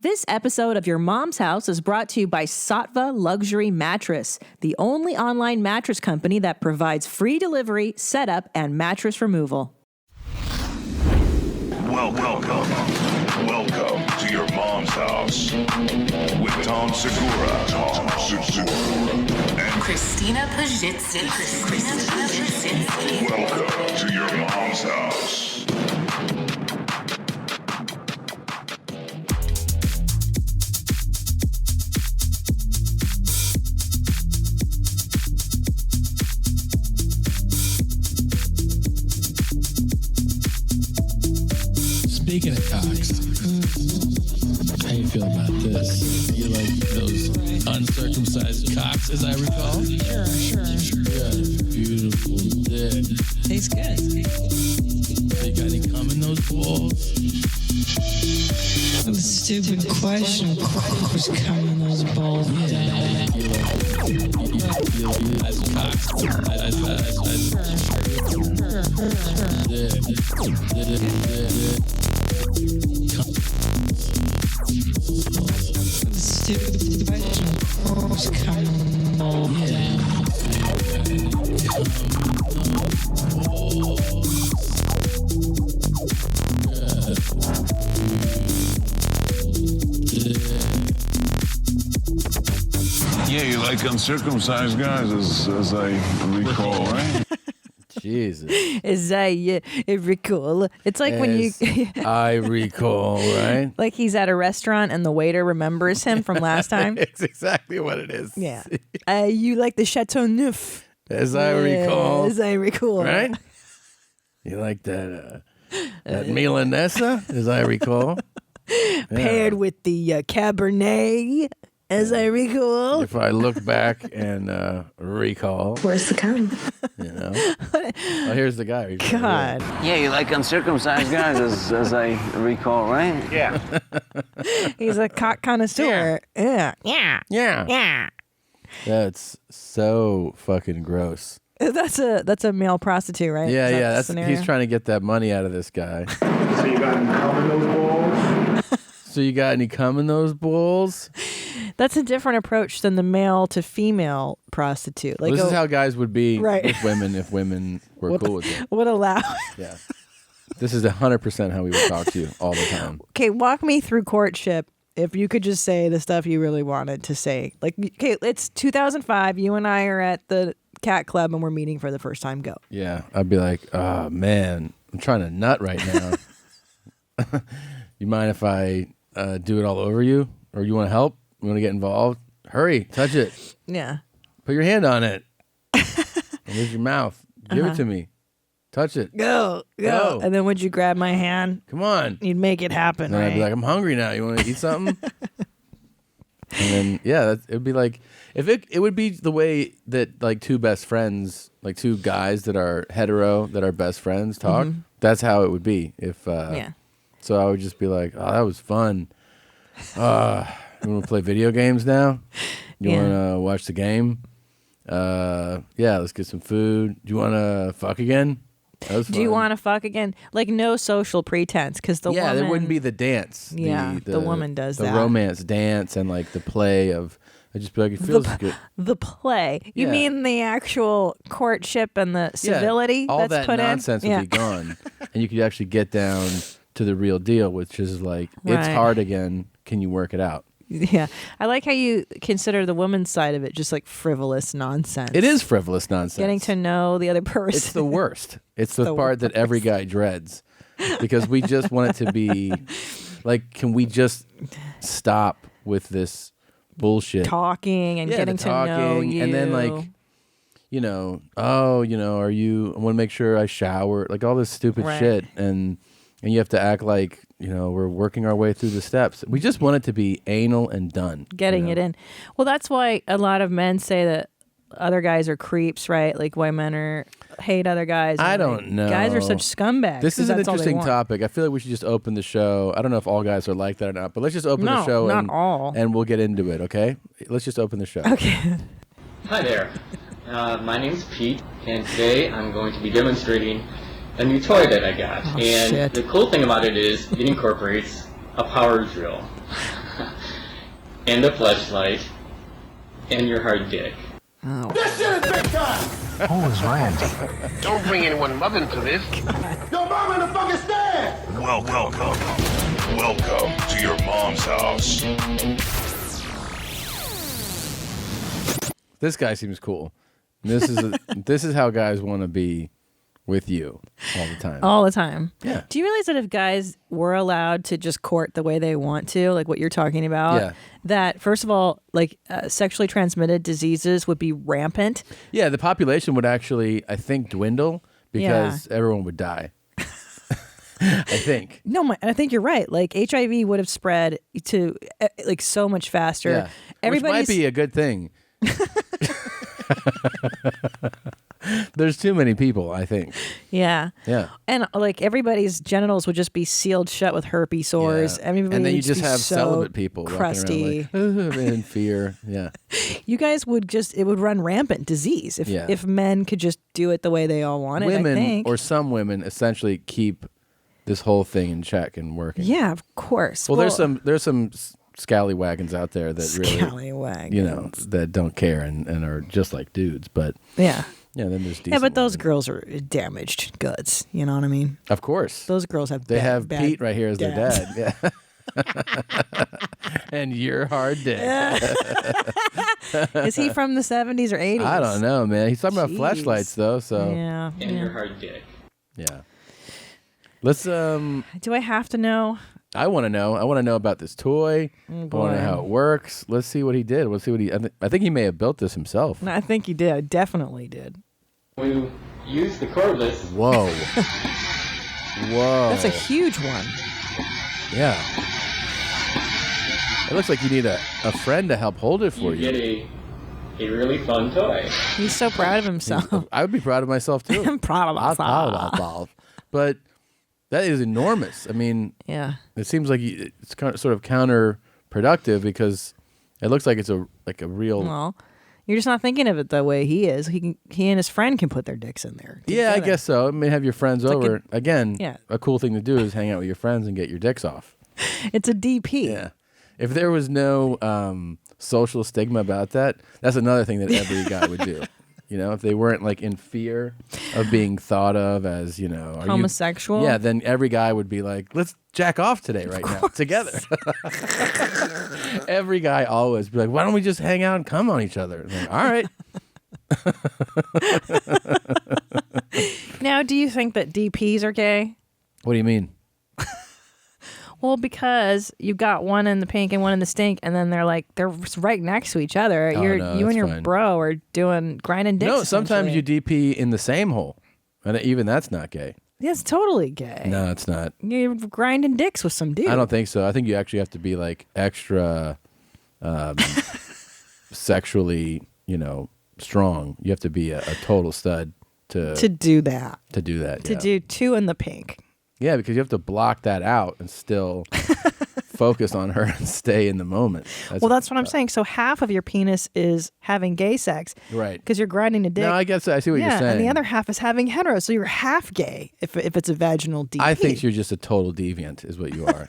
This episode of Your Mom's House is brought to you by Sattva Luxury Mattress, the only online mattress company that provides free delivery, setup, and mattress removal. Welcome to Your Mom's House with Tom Segura, and Christina Pajitsky. welcome to Your Mom's House. Speaking of cocks, how you feel about this? You like those uncircumcised cocks, as I recall? Sure. Yeah, beautiful dick. Tastes good. They got any cum in those balls? What a stupid question. Of course, coming those balls. Yeah, you like cocks. Stupid question. Of course, coming balls. Yeah, you like uncircumcised guys, as I recall, right? Jesus. As I recall. It's like when you... I recall, right? Like he's at a restaurant and the waiter remembers him from last time. It's exactly what it is. Yeah. You like the Chateau Neuf. As I recall. As I recall. Right? You like that Milanesa, as I recall. Paired with the Cabernet, as I recall. If I look back and recall. Where's the cum? You know? Oh, here's the guy. God. Yeah, you like uncircumcised guys, as I recall, right? Yeah. He's a cock connoisseur. Yeah. Yeah. That's so fucking gross. That's a male prostitute, right? Yeah, Is that the that's scenario? he's trying to get that money out of this guy. So you got any cum in those balls? So you got any cum in those balls? That's a different approach than the male to female prostitute. Like This is how guys would be Right. with women if women were cool with it. would allow. Yeah. This is 100% how we would talk to you all the time. Okay, walk me through courtship. If you could just say the stuff you really wanted to say. Like, okay, it's 2005. You and I are at the cat club and we're meeting for the first time. Go. Yeah. I'd be like, oh, man, I'm trying to nut right now. You mind if I do it all over you? Or you want to help? You want to get involved? Hurry, touch it. Yeah. Put your hand on it. Here's your mouth. Give it to me. Touch it. Go. And then would you grab my hand? Come on. You'd make it happen, And then right? I'd be like, I'm hungry now. You want to eat something? And then, yeah, it would be like, if it would be the way that like two best friends, like two guys that are hetero, that are best friends talk, that's how it would be. If yeah. So I would just be like, oh, that was fun. You want to play video games now? You Yeah. want to watch the game? Yeah, let's get some food. Do you want to fuck again? That was fun. Do you want to fuck again? Like no social pretense, because the woman. there wouldn't be the dance. Yeah, the woman does the that. The romance dance and like the play of. I'd just be like, it feels good. The play. You Yeah. mean the actual courtship and the civility all that's that put nonsense in? would be gone, and you could actually get down to the real deal, which is like, it's Right. hard again. Can you work it out? Yeah. I like how you consider the woman's side of it just like frivolous nonsense. It is frivolous nonsense. Getting to know the other person. It's the worst. It's the the part that every guy dreads, because we just want it to be like, can we just stop with this bullshit? talking and Yeah, getting the to know talking, you. and then like, are you? I want to make sure I shower, like all this stupid Right. shit, and you have to act like we're working our way through the steps. We just want it to be anal and done. getting it in. Well, that's why a lot of men say that other guys are creeps, right? Like why men hate other guys. I and, don't like, know. Guys are such scumbags. This 'cause is an that's all they interesting want. topic. I feel like we should just open the show. I don't know if all guys are like that or not, but let's just open No, the show not all. and we'll get into it, okay? Let's just open the show. Okay. Hi there. My name's Pete, and today I'm going to be demonstrating a new toy that I got. Oh, and shit. the cool thing about it is it incorporates a power drill. and a fleshlight, and your hard dick. Oh. This shit is big time! Who is Randy? Don't bring anyone love into this. Yo, mom in the fucking stand! Welcome to your mom's house. This guy seems cool. This is how guys want to be with you all the time. All the time. Yeah. Do you realize that if guys were allowed to just court the way they want to, like what you're talking about, Yeah. that first of all, like sexually transmitted diseases would be rampant? Yeah, the population would actually, I think, dwindle because everyone would die. I think. No, I think you're right. Like HIV would have spread to like so much faster. Yeah. Which might be a good thing. There's too many people, I think. Yeah. Yeah. And like everybody's genitals would just be sealed shut with herpes sores. Yeah. Everybody And then would you just be have so celibate people crusty. walking around like, in fear. Yeah. You guys would it would run rampant disease if men could just do it the way they all wanted. I Women, think. or some women, essentially keep this whole thing in check and working. Yeah, of course. Well, there's some scallywagons out there that really, that don't care and are just like dudes. But yeah, then there's decent. Yeah, but those girls are damaged goods. You know what I mean? Of course, those girls have. They have bad Pete right here as their dad. Yeah. And you're hard dick. Is he from the 70s or 80s? I don't know, man. He's talking about flashlights though, so yeah. And your hard dick. Yeah. Let's Do I have to know? I want to know. I want to know about this toy. Oh, I want boy. to know how it works. Let's see what he did. Let's see what he. I think he may have built this himself. No, I think he did. I definitely did. When you use the cordless, Whoa. Whoa. That's a huge one. Yeah. It looks like you need a friend to help hold it for you get a really fun toy. He's so proud of himself. I would be proud of myself too. I'm proud of myself. I'm proud of myself. But that is enormous. I mean, yeah. It seems like it's sort of counterproductive because it looks like it's a real. Well, you're just not thinking of it the way he is. He and his friend can put their dicks in there. Yeah, I together. guess so. I mean, have your friends It's like over. Again, yeah. a cool thing to do is hang out with your friends and get your dicks off. It's a DP. Yeah. If there was no social stigma about that, that's another thing that every guy would do. You know, if they weren't like in fear of being thought of as, are homosexual. Yeah, then every guy would be like, let's jack off today right now together. Every guy always be like, why don't we just hang out and come on each other? Like, all right. Now, do you think that DPs are gay? What do you mean? Well, because you got one in the pink and one in the stink, and then they're right next to each other. Oh, no, you and your fine. bro are grinding dicks. No, sometimes you essentially. DP in the same hole. And even that's not gay. Yeah, it's totally gay. No, it's not. You're grinding dicks with some dude. I don't think so. I think you actually have to be like extra sexually, strong. You have to be a total stud to do that. To do that. To yeah. do two in the pink. Yeah, because you have to block that out and still focus on her and stay in the moment. That's what I'm saying. So half of your penis is having gay sex. Right. Because you're grinding a dick. No, I guess I see what you're saying. And the other half is having hetero. So you're half gay if it's a vaginal DP. I think you're just a total deviant is what you are.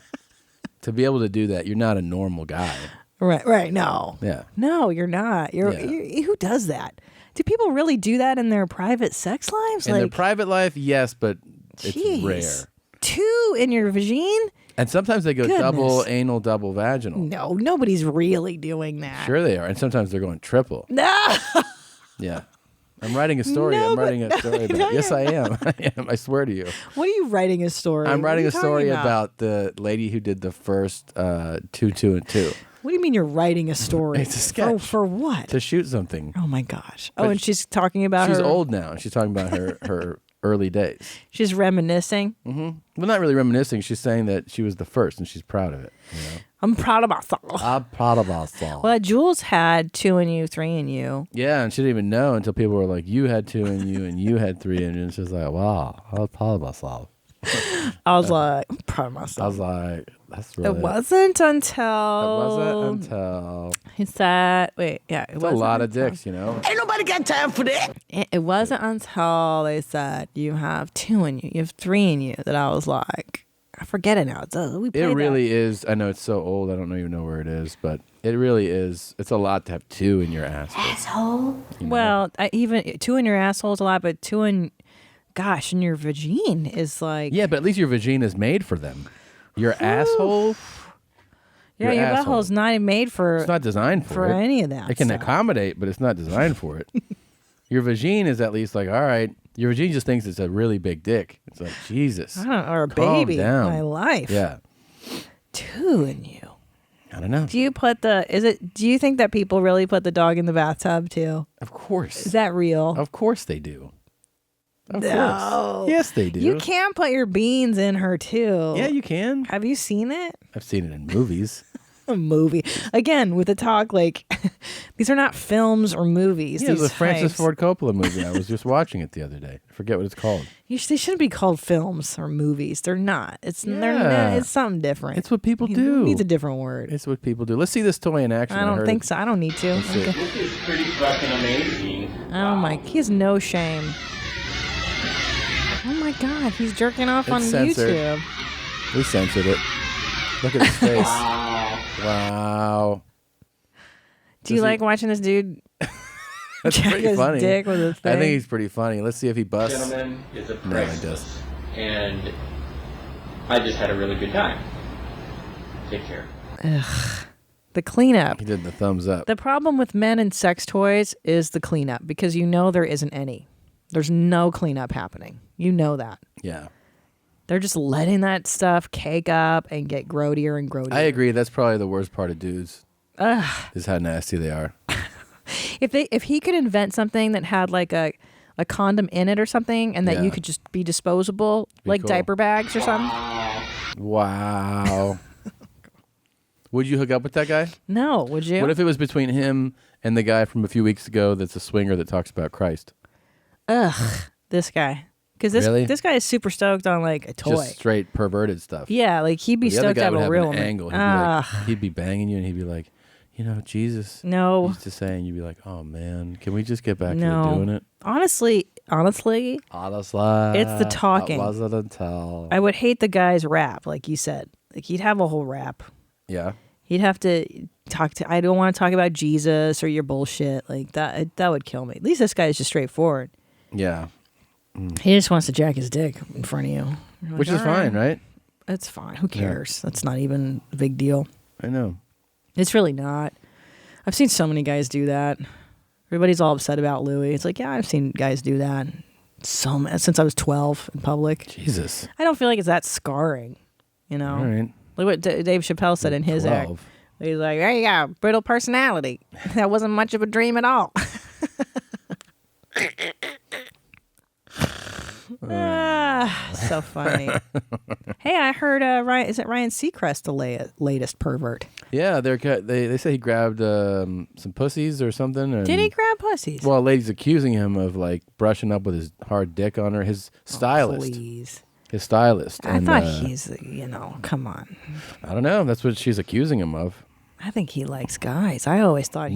To be able to do that, you're not a normal guy. Right. No. Yeah. No, you're not. You're who does that? Do people really do that in their private sex lives? In their private life, yes, but it's Jeez. rare. Two in your vagine? And sometimes they go double anal, double vaginal. No, nobody's really doing that. Sure they are. And sometimes they're going triple. No. Yeah. I'm writing a story. No, I'm writing a story about it. Yes, I am. I am. I swear to you. What are you writing a story? I'm writing a What are you story talking about the lady who did the first 2, 2, and 2. What do you mean you're writing a story? It's a sketch. For what? To shoot something. Oh my gosh. But and she's talking about she's her. old now. She's talking about her early days. She's reminiscing. Mm-hmm. Well, not really reminiscing. She's saying that she was the first and she's proud of it. I'm proud of myself. I'm proud of myself. Well, Jules had 2 in you, 3 in you. Yeah, and she didn't even know until people were like, you had 2 in you and you had 3 in you. And she's like, wow, I was proud of myself. I was like, I'm proud of myself. I was like, that's really... It wasn't until he said, wait, yeah. It's a lot of dicks, Ain't nobody got time for that. It wasn't until they said, you have 2 in you, you have 3 in you, that I was like, I forget it now. We It played really is. I know it's so old. I don't even know where it is, but it really is. It's a lot to have two in your ass. Asshole. Well, even two in your asshole is a lot, but two in, gosh, in your vagine is like. Yeah, but at least your vagina is made for them. Your asshole. Yeah, your butthole's not made for. It's not designed for it. any of that. It can stuff. accommodate, but it's not designed for it. Your vagine is at least like, all right. Your vagina just thinks it's a really big dick. It's like, Jesus. I don't, or a calm baby. down. My life. Yeah. Two in you. I don't know. Do you put do you think that people really put the dog in the bathtub too? Of course. Is that real? Of course they do. Of No. course. Yes, they do. You can put your beans in her too. Yeah, you can. Have you seen it? I've seen it in movies. A movie. Again, with the talk, like, these are not films or movies. Yeah, it was a these Francis types. Ford Coppola movie. I was just watching it the other day. I forget what it's called. They shouldn't be called films or movies. They're not. It's it's something different. It's what people It do. needs a different word. It's what people do. Let's see this toy in action. I don't heard think it. so. I don't need to. Let's see. Okay. This is pretty fucking amazing. Oh my, he has no shame. Oh my God, he's jerking off It's on censored. YouTube. We censored it. Look at his face. Wow. Wow. Do you like watching this dude That's check pretty his funny. dick with a thing? I think he's pretty funny. Let's see if he busts. Gentleman is a No, he priceless. does. And I just had a really good time. Take care. Ugh. The cleanup. He did the thumbs up. The problem with men and sex toys is the cleanup because you know there isn't any. There's no cleanup happening. You know that. Yeah. They're just letting that stuff cake up and get grodier and grodier. I agree. That's probably the worst part of dudes. Ugh. Is how nasty they are. If he could invent something that had like a condom in it or something and that Yeah. you could just be disposable, like cool. diaper bags or something. Wow. Would you hook up with that guy? No, would you? What if it was between him and the guy from a few weeks ago that's a swinger that talks about Christ? Ugh, this guy. Because Really? this guy is super stoked on like a toy. Just straight perverted stuff. Yeah, like he'd be The other stoked to guy have would a have real an one. angle. He'd be banging you and he'd be like, you know, Jesus No. used to say, and you'd be like, oh man, can we just get back No. to doing it? Honestly, Honestly, it's the talking. It wasn't until. I would hate the guy's rap, like you said. Like he'd have a whole rap. Yeah. He'd have to talk to. I don't want to talk about Jesus or your bullshit like that. That would kill me. At least this guy is just straightforward. Yeah. He just wants to jack his dick in front of you. You're like, Which is "All fine, right? It's fine. Who Yeah. cares? That's not even a big deal. I know. It's really not. I've seen so many guys do that. Everybody's all upset about Louis. It's like, yeah, I've seen guys do that since I was 12 in public. Jesus. I don't feel like it's that scarring, you know? All right. Look what Dave Chappelle said in his act. 12. He's like, there you go, brittle personality. That wasn't much of a dream at all. So funny. Hey, I heard Ryan. Is it Ryan Seacrest, the latest pervert? Yeah, they say he grabbed some pussies or something. And, Did he grab pussies? Well, a lady's accusing him of like brushing up with his hard dick on her. His stylist. Please. His stylist. I thought he's, come on. I don't know. That's what she's accusing him of. I think he likes guys. I always thought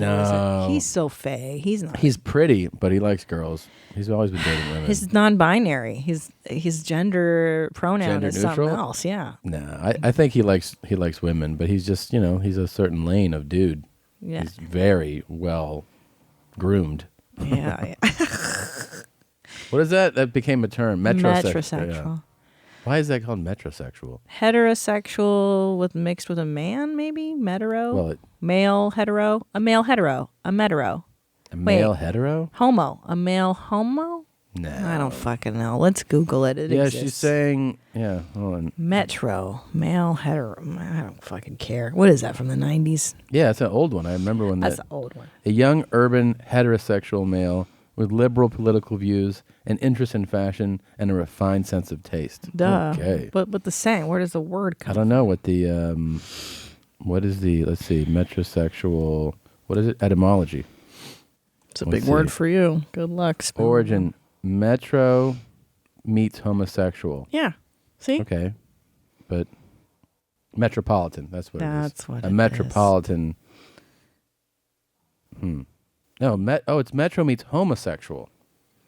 he's so fey. He's not. He's pretty, but he likes girls. He's always been dating women. He's non-binary. His gender pronoun Gender is neutral? something else. Yeah. No, I think he likes women, but he's just he's a certain lane of dude. Yeah. He's very well groomed. Yeah. What is that? That became a term. Metrosexual. Yeah. Why is that called metrosexual? Heterosexual mixed with a man, maybe? Metero? Well, male hetero? A male hetero. A metero. A male hetero? Homo. A male homo? No. I don't fucking know. Let's Google it. It yeah, exists. she's saying, hold on. Metro. Male hetero. I don't fucking care. What is that, from the 90s? Yeah, it's an old one. I remember when That's an old one. A young, urban, heterosexual male with liberal political views, an interest in fashion, and a refined sense of taste. Duh. Okay. But the saying, where does the word come I don't know what the, what is the, let's see, metrosexual, what is it? Etymology. It's a big word for you. Good luck. spelling Origin, metro meets homosexual. Yeah. See? Okay. But metropolitan, that's what it is. That's what a it metropolitan. No, it's metro meets homosexual.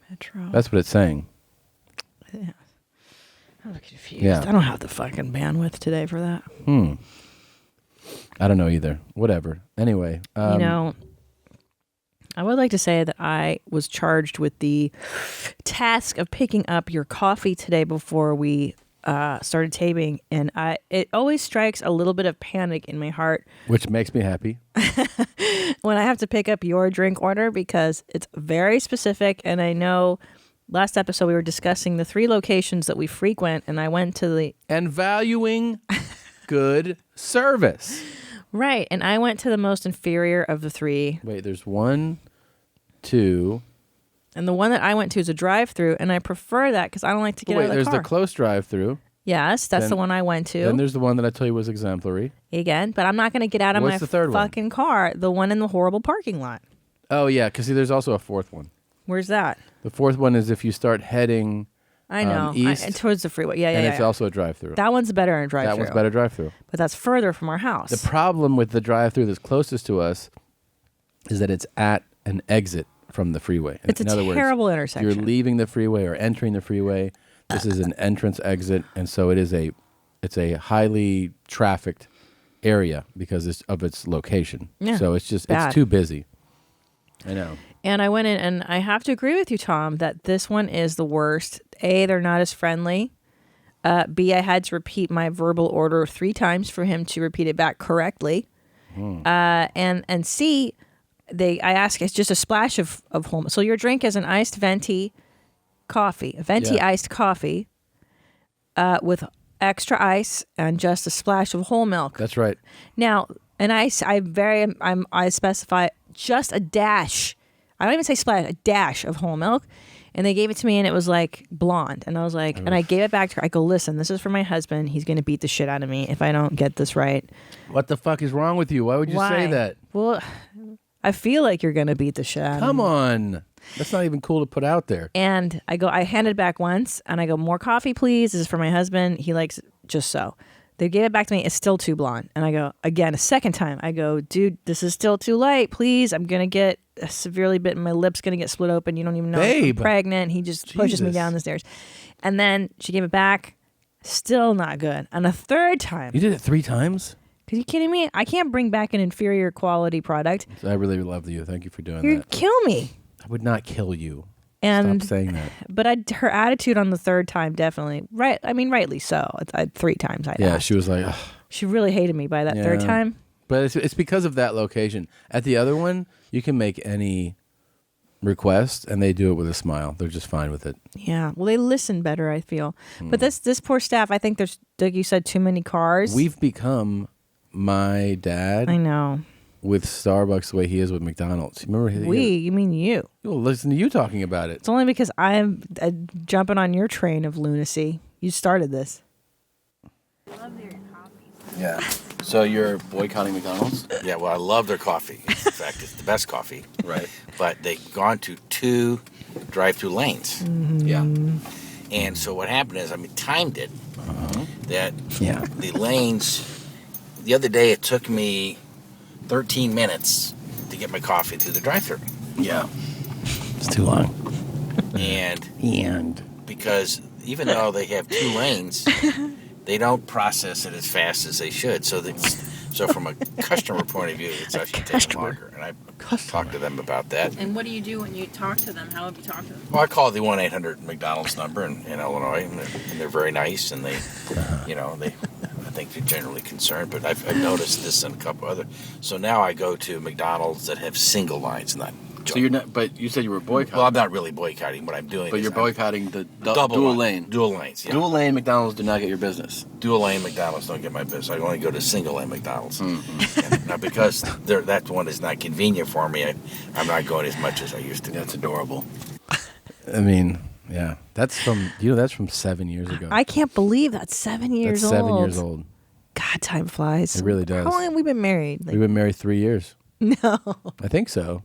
Metro. That's what it's saying. Yeah. I'm confused. Yeah. I don't have the fucking bandwidth today for that. I don't know either. Whatever. Anyway. You know, I would like to say that I was charged with the task of picking up your coffee today before we started taping, and it always strikes a little bit of panic in my heart. Which makes me happy. When I have to pick up your drink order because it's very specific, and I know last episode we were discussing the 3 locations that we frequent, and I went to the... And valuing good service. Right, and I went to the most inferior of the 3. Wait, there's 1, 2... And the one that I went to is a drive-through, and I prefer that because I don't like to get out of the car. There's the close drive-through. Yes, that's the one I went to. Then there's the one that I told you was exemplary. Again, but I'm not going to get out of my fucking car. The one in the horrible parking lot. Oh, yeah, because there's also a 4th one. Where's that? The 4th one is if you start heading east. Towards the freeway. Yeah. And it's also a drive-through. That one's better in drive-through. That one's better drive-through. But that's further from our house. The problem with the drive-through that's closest to us is that it's at an exit from the freeway. It's in a other terrible words, intersection. You're leaving the freeway or entering the freeway. This is an entrance exit, and so it's a highly trafficked area because of its location. Yeah, so it's bad. It's too busy. I know. And I went in, and I have to agree with you, Tom, that this one is the worst. A, they're not as friendly. B, I had to repeat my verbal order 3 times for him to repeat it back correctly. And C, I ask, it's just a splash of whole milk. So your drink is an iced venti coffee, iced coffee with extra ice and just a splash of whole milk. That's right. Now, and I specify just a dash. I don't even say splash, a dash of whole milk. And they gave it to me, and it was like blonde. And I was like, and I gave it back to her. I go, listen, this is for my husband. He's going to beat the shit out of me if I don't get this right. What the fuck is wrong with you? Why would you say that? Well, I feel like you're going to beat the shit out of me. Come on. That's not even cool to put out there. And I handed it back once, and I go, more coffee, please. This is for my husband. He likes it just so. They gave it back to me. It's still too blonde. And I go, again, a second time. I go, dude, this is still too light. Please, I'm going to get severely bitten. My lip's going to get split open. You don't even know I'm pregnant. He just pushes me down the stairs. And then she gave it back. Still not good. And a third time. You did it 3 times? Are you kidding me? I can't bring back an inferior quality product. I really love you. Thank you for doing You'd that. kill me. I would not kill you. And stop saying that. But her attitude on the third time, definitely. Right. I mean, rightly so. 3 times I asked. She was like, ugh. She really hated me by that third time. But it's because of that location. At the other one, you can make any request, and they do it with a smile. They're just fine with it. Yeah. Well, they listen better, I feel. But this poor staff, I think there's, like you said, too many cars. We've become my dad. I know. With Starbucks the way he is with McDonald's. Remember? You mean you. Well, listen to you talking about it. It's only because I'm jumping on your train of lunacy. You started this. I love their coffee. Yeah. So you're boycotting McDonald's? Yeah, well, I love their coffee. In fact, it's the best coffee. Right. But they've gone to 2 drive-through lanes. Mm-hmm. Yeah. And so what happened is, timed it. That the lanes, the other day it took me 13 minutes to get my coffee through the drive-thru. Yeah. It's too long. And because even though they have 2 lanes, they don't process it as fast as they should. So from a customer point of view, it's actually taking longer. And I talked to them about that. And what do you do when you talk to them? How have you talked to them? Well, I call the 1-800 McDonald's number in Illinois, and they're very nice, and they, I think they're generally concerned. But I've noticed this in a couple other. So now I go to McDonald's that have single lines, not. So you're not, but you said you were boycotting. Well, I'm not really boycotting. What I'm doing but is you're boycotting the double dual line. lane. Dual lanes, yeah. Dual lane McDonald's do not get your business. Dual lane McDonald's don't get my business. I only go to single lane McDonald's. Mm-hmm. And now because that one is not convenient for me, I'm not going as much as I used to. That's adorable. I mean, yeah. That's from 7 years ago. I can't believe that's 7 years old. That's 7 years old. God, time flies. It really does. How long have we been married? We've been married 3 years. No. I think so.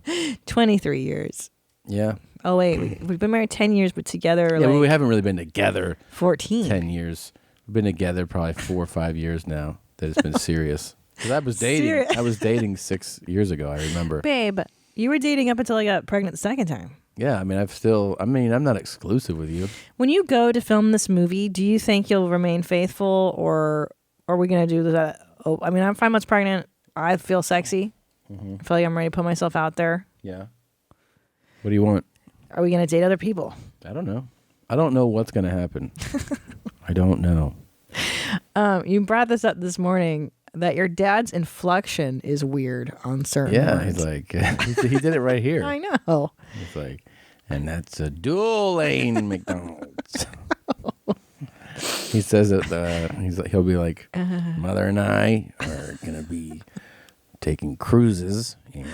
23 years. Yeah. Oh, wait. We've been married 10 years, but together Yeah, well, we haven't really been together 14. 10 years. We've been together probably 4 or 5 years now that it's been serious. Because I was dating 6 years ago, I remember. Babe, you were dating up until I got pregnant the second time. Yeah, I mean, I'm not exclusive with you. When you go to film this movie, do you think you'll remain faithful, or are we going to do that? Oh, I mean, I'm 5 months pregnant. I feel sexy. Mm-hmm. I feel like I'm ready to put myself out there. Yeah. What do you want? Are we going to date other people? I don't know. I don't know what's going to happen. I don't know. You brought this up this morning that your dad's inflection is weird on certain Yeah, words. he's like, he did it right here. I know. He's like, and that's a dual lane McDonald's. He says it. He'll be like, Mother and I are gonna be taking cruises, and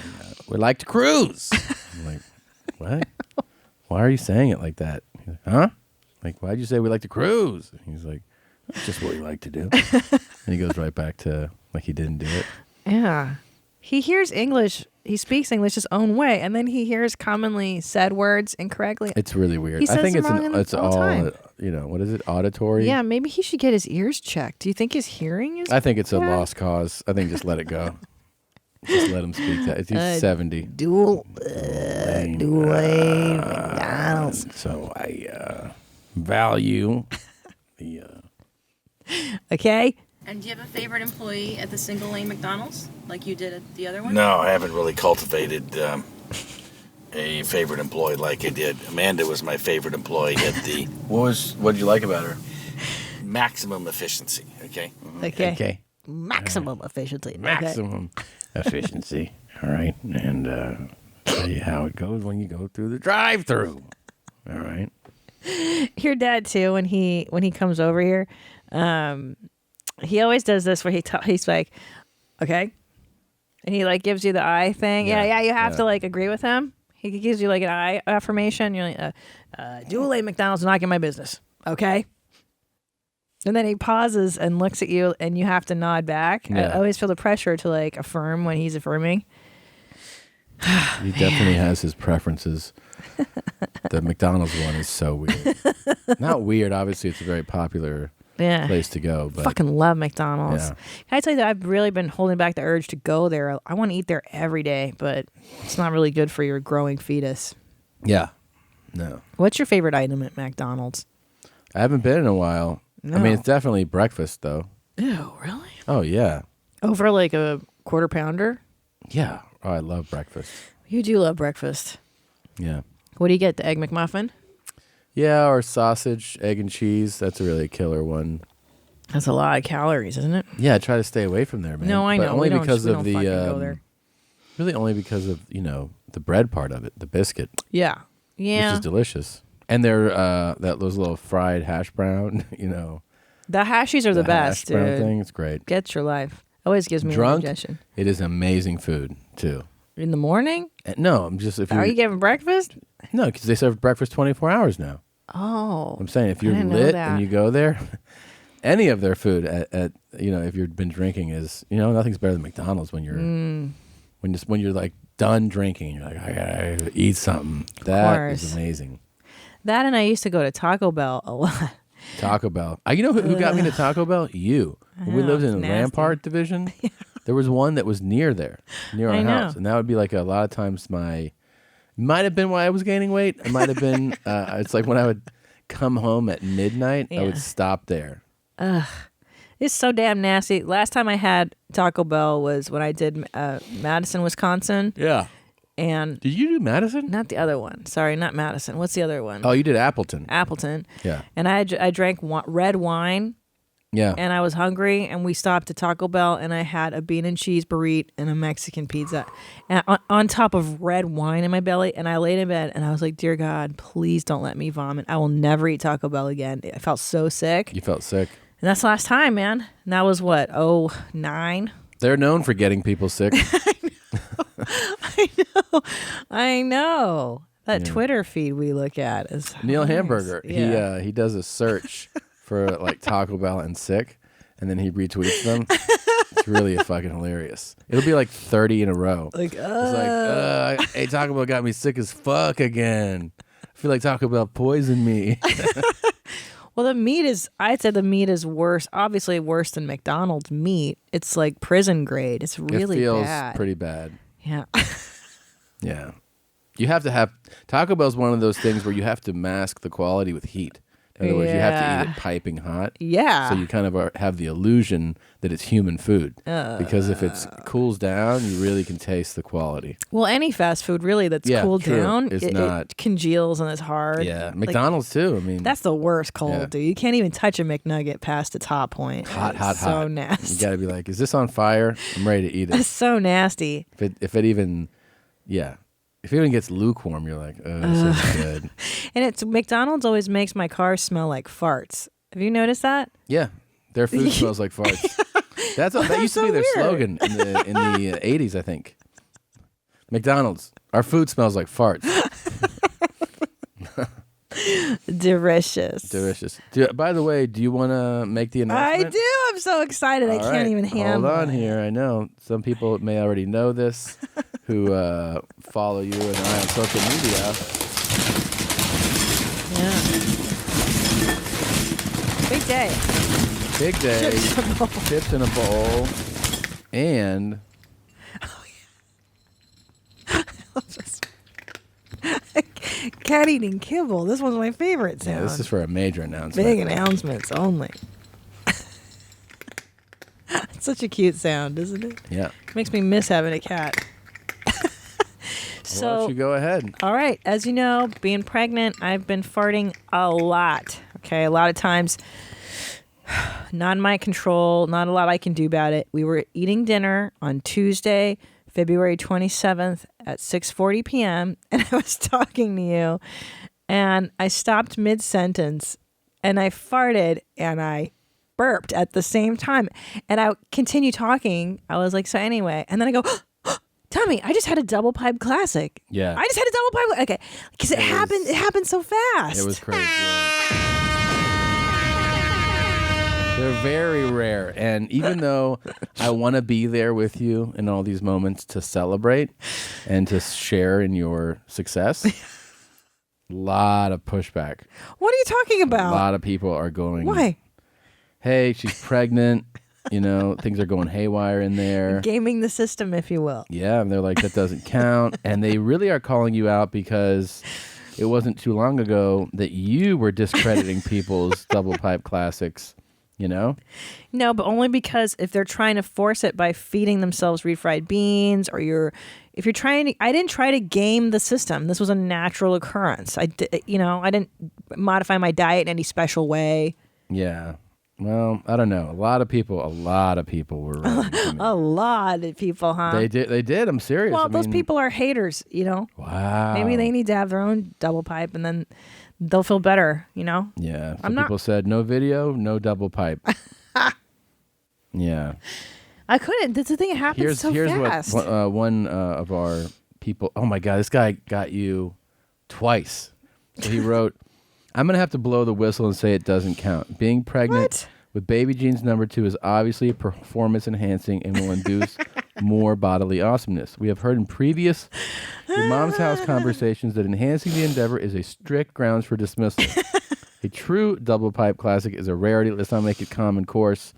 we like to cruise. I'm like, what? Why are you saying it like that? He's like, huh? Like, why'd you say we like to cruise? He's like, that's just what we like to do. And he goes right back to like he didn't do it. Yeah. He hears English. He speaks English his own way, and then he hears commonly said words incorrectly. It's really weird. He I says think them it's wrong all the all time. what is it? Auditory? Yeah, maybe he should get his ears checked. Do you think his hearing is? I think it's a bad? lost cause. I think just let it go. Just let him speak that. He's 70. Dual lane McDonald's. So I value the. Okay. And do you have a favorite employee at the single lane McDonald's, like you did at the other one? No, I haven't really cultivated a favorite employee like I did. Amanda was my favorite employee at the. What did you like about her? Maximum efficiency. Okay. Okay. Maximum efficiency. Maximum efficiency. All right, and tell you how it goes when you go through the drive-through. All right. Your dad too. When he comes over here, he always does this where he's like, okay, and he like gives you the eye thing. Yeah. You have to like agree with him. He gives you like an eye affirmation. You're like, dual lane McDonald's not in my business. Okay. And then he pauses and looks at you, and you have to nod back. Yeah. I always feel the pressure to like affirm when he's affirming. He definitely has his preferences. The McDonald's one is so weird. Not weird, obviously it's a very popular place to go. But fucking love McDonald's. Yeah. Can I tell you that I've really been holding back the urge to go there. I want to eat there every day, but it's not really good for your growing fetus. Yeah. No. What's your favorite item at McDonald's? I haven't been in a while. No. I mean, it's definitely breakfast, though. Ew, really? Oh, yeah. Over like a quarter pounder? Yeah. Oh, I love breakfast. You do love breakfast. Yeah. What do you get? The Egg McMuffin? Yeah, or sausage, egg, and cheese. That's a really killer one. That's a lot of calories, isn't it? Yeah, I try to stay away from there, man. No, I But know. Only We don't- because we of don't fucking go the there. really only because of the bread part of it, the biscuit. Yeah. Yeah. Which is delicious. And they're those little fried hash brown, The hashies are the best, hash brown dude. thing. It's great. Get your life. Always gives me Drunk, indigestion. it is amazing food too. In the morning? No, I'm just if Are you giving breakfast? No, because they serve breakfast 24 hours now. Oh. I'm saying if I you're didn't know lit that. and you go there, any of their food at if you've been drinking is nothing's better than McDonald's when you're when you're like done drinking and you're like I gotta eat something. That is course. amazing. That and I used to go to Taco Bell a lot. Taco Bell. You know who got me to Taco Bell? You. When we know, lived in it's the nasty. Rampart division, there was one that was near our I know. house, and that would be like a lot of times might have been why I was gaining weight. It might have been. It's like when I would come home at midnight, I would Yeah. stop there. Ugh. It's so damn nasty. Last time I had Taco Bell was when I did Madison, Wisconsin. Yeah. And did you do Madison? Not the other one. Sorry, not Madison. What's the other one? Oh, you did Appleton. Appleton. Yeah. And I drank red wine. Yeah. And I was hungry, and we stopped at Taco Bell, and I had a bean and cheese burrito and a Mexican pizza, and on top of red wine in my belly. And I laid in bed, and I was like, "Dear God, please don't let me vomit. I will never eat Taco Bell again." I felt so sick. You felt sick. And that's the last time, man. And that was what, 2009? They're known for getting people sick. I know. That Twitter feed we look at is Neil hilarious. Hamburger. Yeah. He does a search for like Taco Bell and sick, and then he retweets them. It's really fucking hilarious. It'll be like 30 in a row. Like, It's like, hey, Taco Bell got me sick as fuck again. I feel like Taco Bell poisoned me. Well, I'd say the meat is worse, obviously worse than McDonald's meat. It's like prison grade. It's really it feels bad. pretty bad. Yeah. Yeah. You have to have Taco Bell's one of those things where you have to mask the quality with heat. In other words, you have to eat it piping hot. Yeah. So you kind of have the illusion that it's human food. Because if it cools down, you really can taste the quality. Well, any fast food really that's cooled true. down, It's it congeals and it's hard. Yeah, McDonald's too. I mean, that's the worst cold, dude. You can't even touch a McNugget past its hot point. Hot. So nasty. You got to be like, is this on fire? I'm ready to eat it. It's so nasty. If it even gets lukewarm, you're like, oh, this is good. And McDonald's always makes my car smell like farts. Have you noticed that? Yeah, their food smells like farts. That used to be their slogan in the 80s, I think. McDonald's, our food smells like farts. Delicious. By the way, do you want to make the announcement? I do. I'm so excited. I can't even handle it. Hold on here. I know some people may already know this who follow you and I on social media. Yeah. Big day. Chips in a bowl. And cat eating kibble. This one's my favorite sound. Yeah, this is for a major announcement. Big announcements only. It's such a cute sound, isn't it? Yeah. Makes me miss having a cat. Why don't you go ahead? All right. As you know, being pregnant, I've been farting a lot. Okay. A lot of times, not in my control, not a lot I can do about it. We were eating dinner on Tuesday, February 27th at 6:40 p.m. and I was talking to you and I stopped mid-sentence and I farted and I burped at the same time. And I continued talking. I was like, so anyway. And then I go, Tommy, I just had a double pipe classic. Yeah. I just had a double pipe. Okay. Because it happened so fast. It was crazy. They're very rare. And even though I want to be there with you in all these moments to celebrate and to share in your success, a lot of pushback. What are you talking about? A lot of people are going, why? Hey, she's pregnant. You know, things are going haywire in there. Gaming the system, if you will. Yeah, and they're like, that doesn't count. And they really are calling you out because it wasn't too long ago that you were discrediting people's double pipe classics, you know? No, but only because if they're trying to force it by feeding themselves refried beans or if you're trying to, I didn't try to game the system. This was a natural occurrence. I didn't modify my diet in any special way. Yeah. Well, I don't know. A lot of people were wrong. A lot of people, huh? They did. I'm serious. Well, those people are haters, you know? Wow. Maybe they need to have their own double pipe and then they'll feel better, you know? Yeah. Some people said no video, no double pipe. Yeah. I couldn't. That's the thing. It happens so fast. Here's what one of our people, oh my God, this guy got you twice. So he wrote, I'm going to have to blow the whistle and say it doesn't count. Being pregnant with baby genes number 2 is obviously performance enhancing and will induce more bodily awesomeness. We have heard in previous Your Mom's House conversations that enhancing the endeavor is a strict grounds for dismissal. A true double pipe classic is a rarity. Let's not make it common course.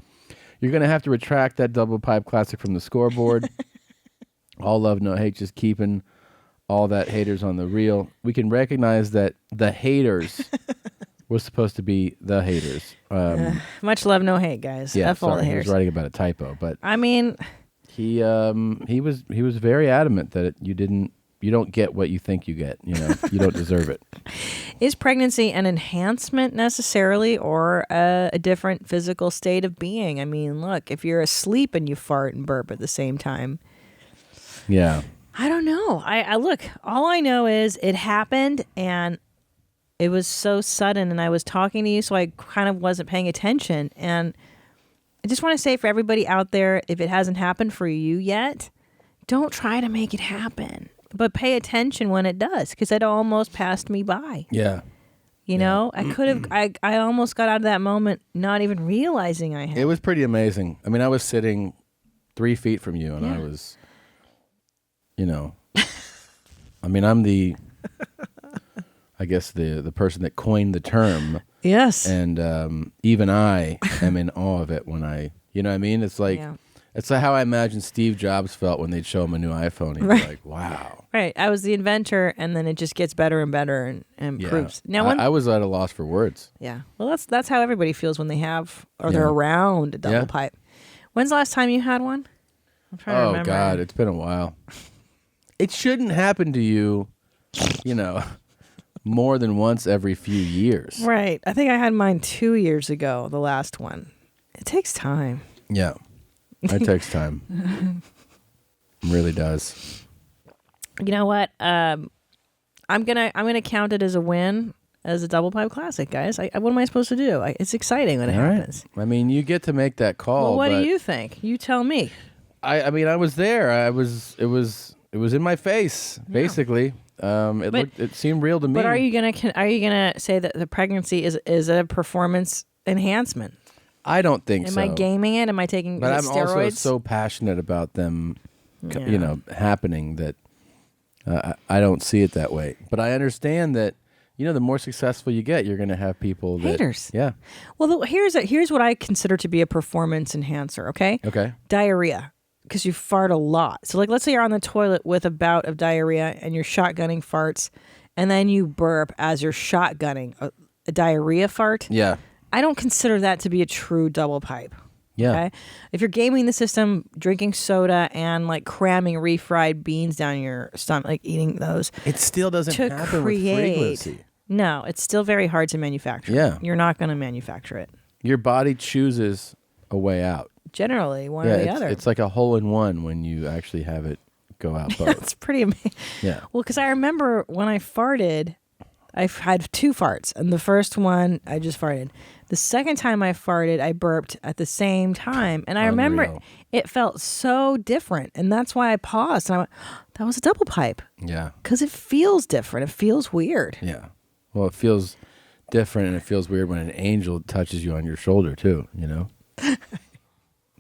You're going to have to retract that double pipe classic from the scoreboard. All love, no hate, just keeping all that haters on the reel. We can recognize that the haters were supposed to be the haters. Much love, no hate, guys. Yeah, F all the sorry, he haters. was writing about a typo, but I mean, he was very adamant that you don't get what you think you get. You know, you don't deserve it. Is pregnancy an enhancement necessarily, or a different physical state of being? I mean, look, if you're asleep and you fart and burp at the same time, yeah. I don't know. I look, all I know is it happened and it was so sudden and I was talking to you, so I kind of wasn't paying attention. And I just want to say for everybody out there, if it hasn't happened for you yet, don't try to make it happen, but pay attention when it does, because it almost passed me by. Yeah. You know, I could have, I almost got out of that moment not even realizing I had. It was pretty amazing. I mean, I was sitting 3 feet from you and I was, you know, I mean, I'm I guess the person that coined the term. Yes. And even I am in awe of it when you know what I mean? It's like It's how I imagine Steve Jobs felt when they'd show him a new iPhone. He'd Right. be like, wow. Right. I was the inventor, and then it just gets better and better and improves. Yeah. I was at a loss for words. Yeah. Well, that's how everybody feels when they have or they're Yeah. around a double Yeah. pipe. When's the last time you had one? I'm trying to Oh, remember. God. It's been a while. It shouldn't happen to you, more than once every few years. Right. I think I had mine 2 years ago, the last one. It takes time. Yeah. It takes time. It really does. You know what? I'm gonna count it as a win, as a double pipe classic, guys. What am I supposed to do? It's exciting when it All right. happens. I mean, you get to make that call. Well, what but do you think? You tell me. I mean, I was there. It was in my face, basically. It seemed real to me. But are you gonna say that the pregnancy is a performance enhancement? I don't think so. Am I gaming it? Am I taking But I'm steroids? also so passionate about them, Yeah. happening that I don't see it that way. But I understand that, the more successful you get, you're going to have people that Haters. Yeah. Well, here's what I consider to be a performance enhancer. Okay. Okay. Diarrhea, because you fart a lot. So, like, let's say you're on the toilet with a bout of diarrhea and you're shotgunning farts, and then you burp as you're shotgunning a diarrhea fart. Yeah. I don't consider that to be a true double pipe. Yeah. Okay? If you're gaming the system, drinking soda and like cramming refried beans down your stomach, like eating those, It still doesn't to happen create. with frequency. No, it's still very hard to manufacture. Yeah. You're not going to manufacture it. Your body chooses a way out. Generally, one or the other. It's like a hole in one when you actually have it go out both. That's pretty amazing. Yeah. Well, because I remember when I farted, I've had 2 farts, and the first one I just farted. The second time I farted, I burped at the same time, and I remember Unreal. it felt so different, and that's why I paused and I went, "That was a double pipe," Yeah. because it feels different. It feels weird. Yeah. Well, it feels different, and it feels weird when an angel touches you on your shoulder too.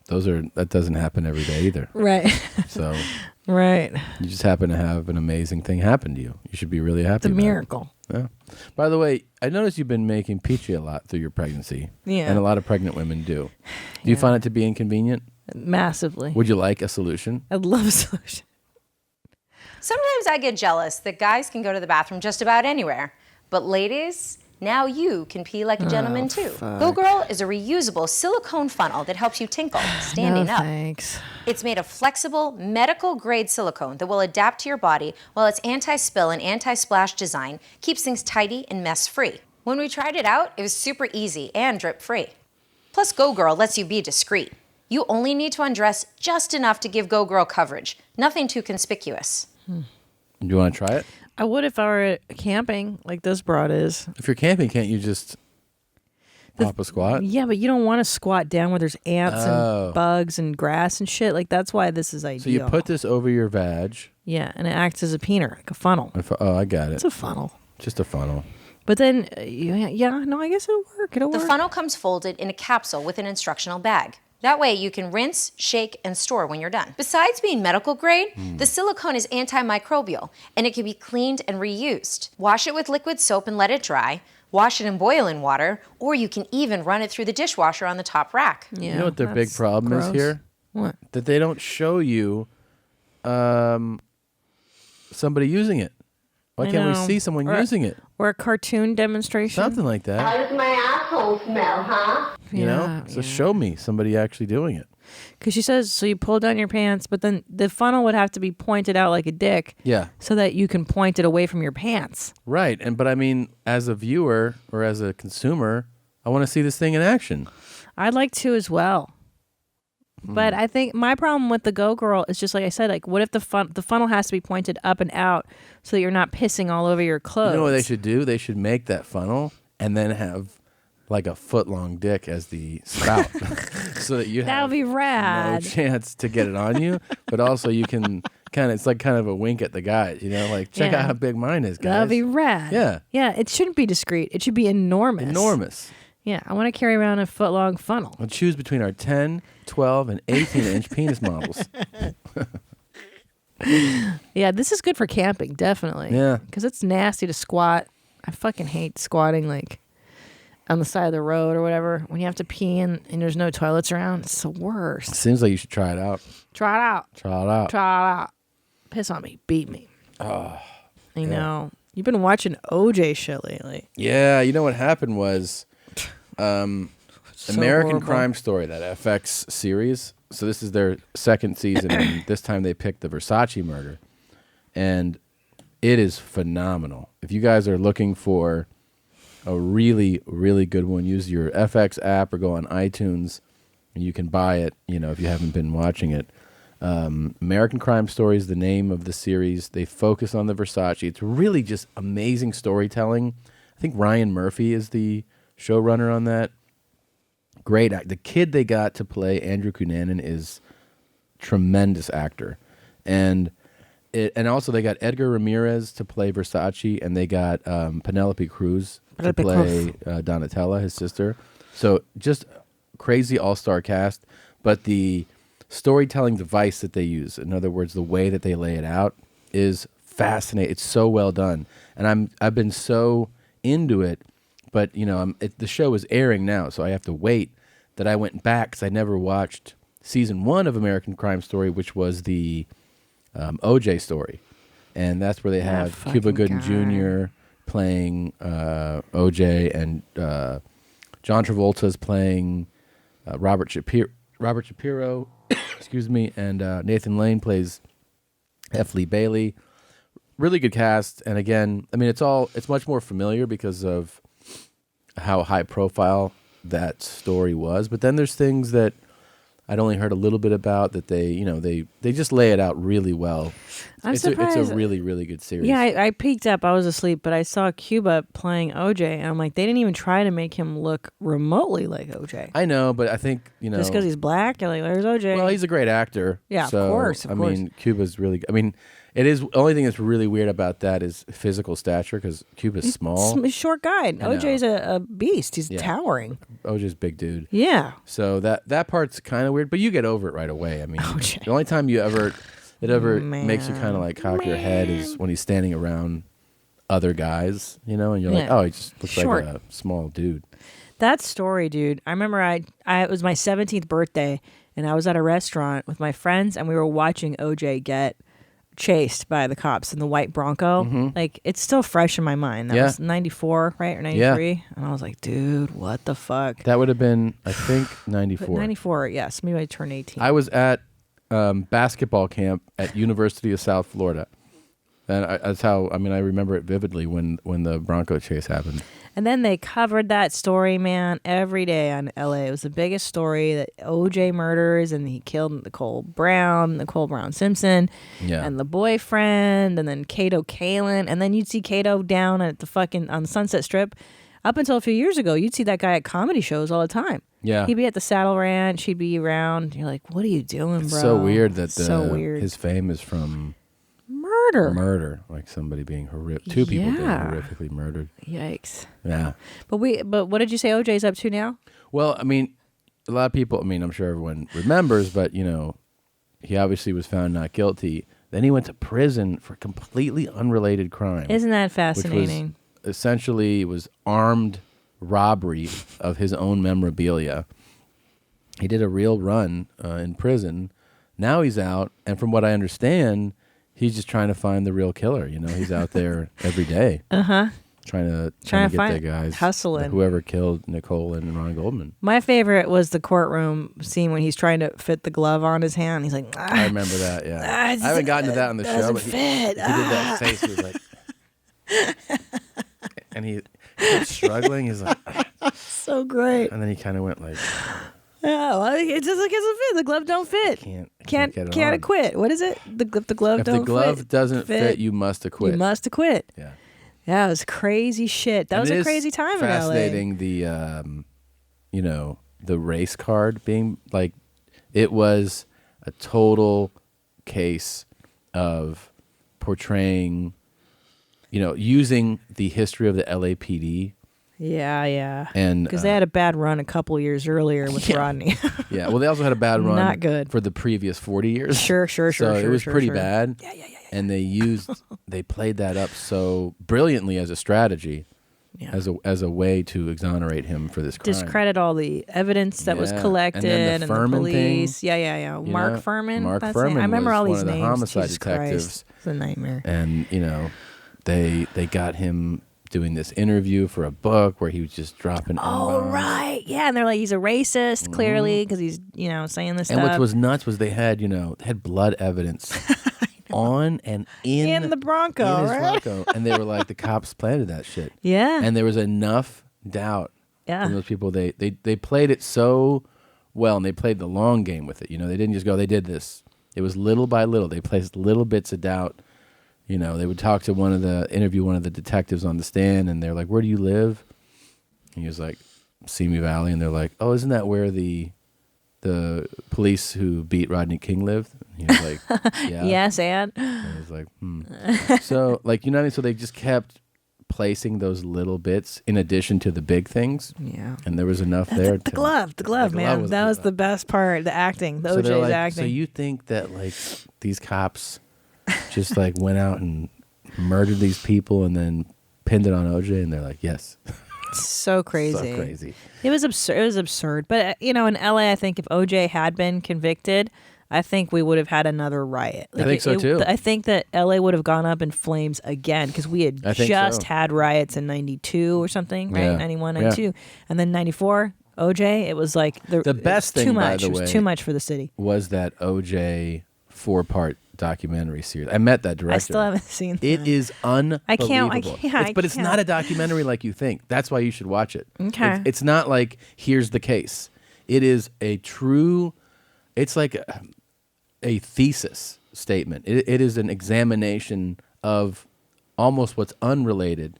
That doesn't happen every day either. Right. So. Right. You just happen to have an amazing thing happen to you. You should be really happy. It's a about it. miracle. Yeah. By the way, I noticed you've been making peachy a lot through your pregnancy. Yeah. And a lot of pregnant women do. Do you find it to be inconvenient? Massively. Would you like a solution? I'd love a solution. Sometimes I get jealous that guys can go to the bathroom just about anywhere. But ladies, now you can pee like a gentleman too. Go Girl is a reusable silicone funnel that helps you tinkle standing No, up. thanks. It's made of flexible, medical-grade silicone that will adapt to your body, while its anti-spill and anti-splash design keeps things tidy and mess-free. When we tried it out, it was super easy and drip-free. Plus, Go Girl lets you be discreet. You only need to undress just enough to give Go Girl coverage, nothing too conspicuous. Do you want to try it? I would if I were camping, like this broad is. If you're camping, can't you just pop a squat? Yeah, but you don't want to squat down where there's ants Oh. and bugs and grass and shit. Like, that's why this is ideal. So you put this over your vag. Yeah, and it acts as a peener, like a funnel. Oh, I got it. It's a funnel. Just a funnel. But then, I guess it'll work. It'll The work. funnel comes folded in a capsule with an instructional bag. That way you can rinse, shake, and store when you're done. Besides being medical grade, the silicone is antimicrobial and it can be cleaned and reused. Wash it with liquid soap and let it dry. Wash it in boiling water, or you can even run it through the dishwasher on the top rack. You know what their big problem is here? What? That they don't show you somebody using it. Why I can't we know. see someone using it? Or a cartoon demonstration. Something like that. How does my asshole smell, huh? You know? So show me somebody actually doing it. Because she says, so you pull down your pants, but then the funnel would have to be pointed out like a dick. Yeah. So that you can point it away from your pants. Right. But I mean, as a viewer or as a consumer, I want to see this thing in action. I'd like to as well. But I think my problem with the Go Girl is just like I said, like, what if the funnel has to be pointed up and out so that you're not pissing all over your clothes? You know what they should do? They should make that funnel and then have like a foot-long dick as the spout so that you That have would be rad. no chance to get it on you, but also you can it's like kind of a wink at the guys, like check Yeah. out how big mine is, guys. That would be rad. Yeah. Yeah, it shouldn't be discreet. It should be enormous. Enormous. Yeah, I want to carry around a foot-long funnel. I'll choose between our 10, 12, and 18-inch penis models. Yeah, this is good for camping, definitely. Yeah. Because it's nasty to squat. I fucking hate squatting. Like, on the side of the road or whatever, when you have to pee and there's no toilets around, it's the worst. Seems like you should try it out. Try it out. Try it out. Try it out. Piss on me. Beat me. Oh, I know. You've been watching OJ shit lately. Yeah, you know what happened was American horrible. Crime Story, that FX series. So this is their second season, and this time they picked the Versace murder. And it is phenomenal. If you guys are looking for a really, really good one, use your FX app or go on iTunes, and you can buy it, if you haven't been watching it. American Crime Story is the name of the series. They focus on the Versace. It's really just amazing storytelling. I think Ryan Murphy is the showrunner on that. Great act. The kid they got to play Andrew Cunanan is tremendous actor. And also they got Edgar Ramirez to play Versace, and they got Penelope Cruz to play Donatella, his sister. So just crazy all-star cast, but the storytelling device that they use, in other words, the way that they lay it out, is fascinating. It's so well done, and I've been so into it. But the show is airing now, so I have to wait. That I went back because I never watched season 1 of American Crime Story, which was the OJ story, and that's where they have Cuba Gooding Jr. playing OJ, and John Travolta's playing Robert Shapiro, excuse me, and Nathan Lane plays F. Lee Bailey. Really good cast, and again, I mean, it's much more familiar because of how high profile that story was. But then there's things that I'd only heard a little bit about that they just lay it out really well. I'm it's surprised. A really, really good series. Yeah, I peeked up. I was asleep, but I saw Cuba playing OJ, and I'm like, they didn't even try to make him look remotely like OJ. I know, but I think, just because he's black, you're like, there's OJ. Well, he's a great actor. Yeah, so, of course. I mean, Cuba's really. I mean, it is. The only thing that's really weird about that is physical stature, because Cuba's small. He's a short guy. OJ's a beast. He's towering. OJ's big dude. Yeah. So that part's kind of weird, but you get over it right away. I mean, the only time it ever makes you kind of like cock your head is when he's standing around other guys, and you're like, oh, he just looks like a small dude. That story, dude. I remember it was my 17th birthday, and I was at a restaurant with my friends, and we were watching OJ get chased by the cops in the white Bronco. Mm-hmm. Like, it's still fresh in my mind. That was 94, right? Or 93? Yeah. And I was like, dude, what the fuck? That would have been, I think, 94. 94, yes. Maybe I turned 18. I was at basketball camp at University of South Florida. And that's how, I remember it vividly when the Bronco chase happened. And then they covered that story, man, every day on LA. It was the biggest story, that OJ murders, and he killed Nicole Brown Simpson, and the boyfriend, and then Kato Kalin. And then you'd see Kato down at on Sunset Strip. Up until a few years ago, you'd see that guy at comedy shows all the time. Yeah. He'd be at the Saddle Ranch. He'd be around. You're like, what are you doing, It's bro? so weird that weird. his fame is from murder. Like somebody being horrific. Two people being horrifically murdered. Yikes. Yeah. But what did you say OJ's up to now? Well, a lot of people, I'm sure everyone remembers, but, he obviously was found not guilty. Then he went to prison for completely unrelated crime. Isn't that fascinating? Essentially, it was armed robbery of his own memorabilia. He did a real run in prison. Now he's out, and from what I understand, he's just trying to find the real killer. He's out there every day. Trying to get the guys, hustling. Whoever killed Nicole and Ron Goldman. My favorite was the courtroom scene when he's trying to fit the glove on his hand. He's like, I remember that. Yeah, I haven't gotten to that on the show, but he did that face. He was like, and he kept struggling. He's like, so great. And then he kind of went like, oh, well, it just doesn't fit. The glove don't fit. Can't acquit. What is it? The glove don't fit. If the glove doesn't fit, you must acquit. You must acquit. Yeah. Yeah, it was crazy shit. That was a crazy time in LA. Fascinating. The race card being like, it was a total case of portraying, using the history of the LAPD. Yeah. And because they had a bad run a couple years earlier with Rodney. Yeah. Well, they also had a bad run. Not good. For the previous 40 years. Sure. So it was pretty bad. Yeah. And they played that up so brilliantly as a strategy. as a way to exonerate him for this crime. Discredit all the evidence that was collected and then the Furman police. thing, Yeah. Mark Furman. Mark That's Furman. I remember was all one these of the names. homicide Jesus detectives. Christ. It's a nightmare. And they got him doing this interview for a book where he was just dropping. Oh N-bombs. right, yeah, and they're like he's a racist clearly because he's saying this And stuff. what was nuts was they had blood evidence on and in the Bronco, in his right? Bronco, and they were like the cops planted that shit. Yeah, and there was enough doubt from those people. They played it so well, and they played the long game with it. They didn't just go. They did this. It was little by little. They placed little bits of doubt. They would talk to interview one of the detectives on the stand, and they're like, "Where do you live?" And he was like, "Simi Valley," and they're like, "Oh, isn't that where the police who beat Rodney King lived?" And he was like, "Yeah." Yes, and I was like, So, what I mean? So they just kept placing those little bits in addition to the big things. Yeah. And there was enough there. The glove, man. That was the best part. The acting, the OJ's acting. So you think that these cops just went out and murdered these people and then pinned it on OJ, and they're like, yes. So crazy. So crazy. It was absurd. It was absurd. But in LA, I think if OJ had been convicted, I think we would have had another riot. I think so too. I think that LA would have gone up in flames again because we had just had riots in 92 or something, right? Yeah. 91, 92. And then 94, OJ, it was like the best thing, too much. by the way, it was too much for the city. Was that OJ 4-part documentary series. I met that director. I still haven't seen that. It is unbelievable. I can't. But it's not a documentary like you think. That's why you should watch it. Okay. It's not like, here's the case. It is a true, it's like a thesis statement. It is an examination of almost what's unrelated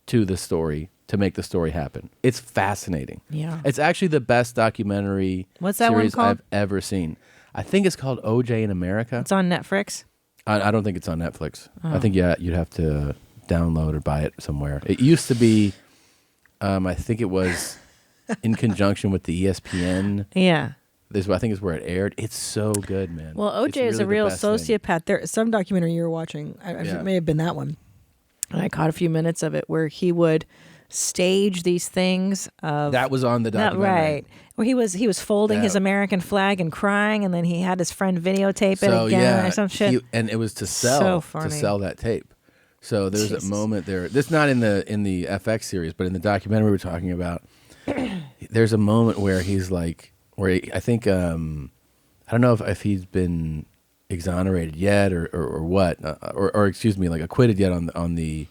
to the story to make the story happen. It's fascinating. Yeah. It's actually the best documentary What's that one series called? I've ever seen. I think it's called OJ in America. It's on Netflix? I don't think it's on Netflix. Oh. I think you'd have to download or buy it somewhere. It used to be, I think it was in conjunction with the ESPN. Yeah. I think is where it aired. It's so good, man. Well, OJ is a real sociopath. There's some documentary you were watching. It may have been that one. And I caught a few minutes of it where he would stage these things. That was on the documentary. Right. Where he was folding his American flag and crying, and then he had his friend videotape it again or some shit. And it was to sell that tape. So there's a moment there. This is not in the FX series, but in the documentary we're talking about. There's a moment where he's like, I think I don't know if he's been exonerated yet or what, or excuse me, like acquitted yet on the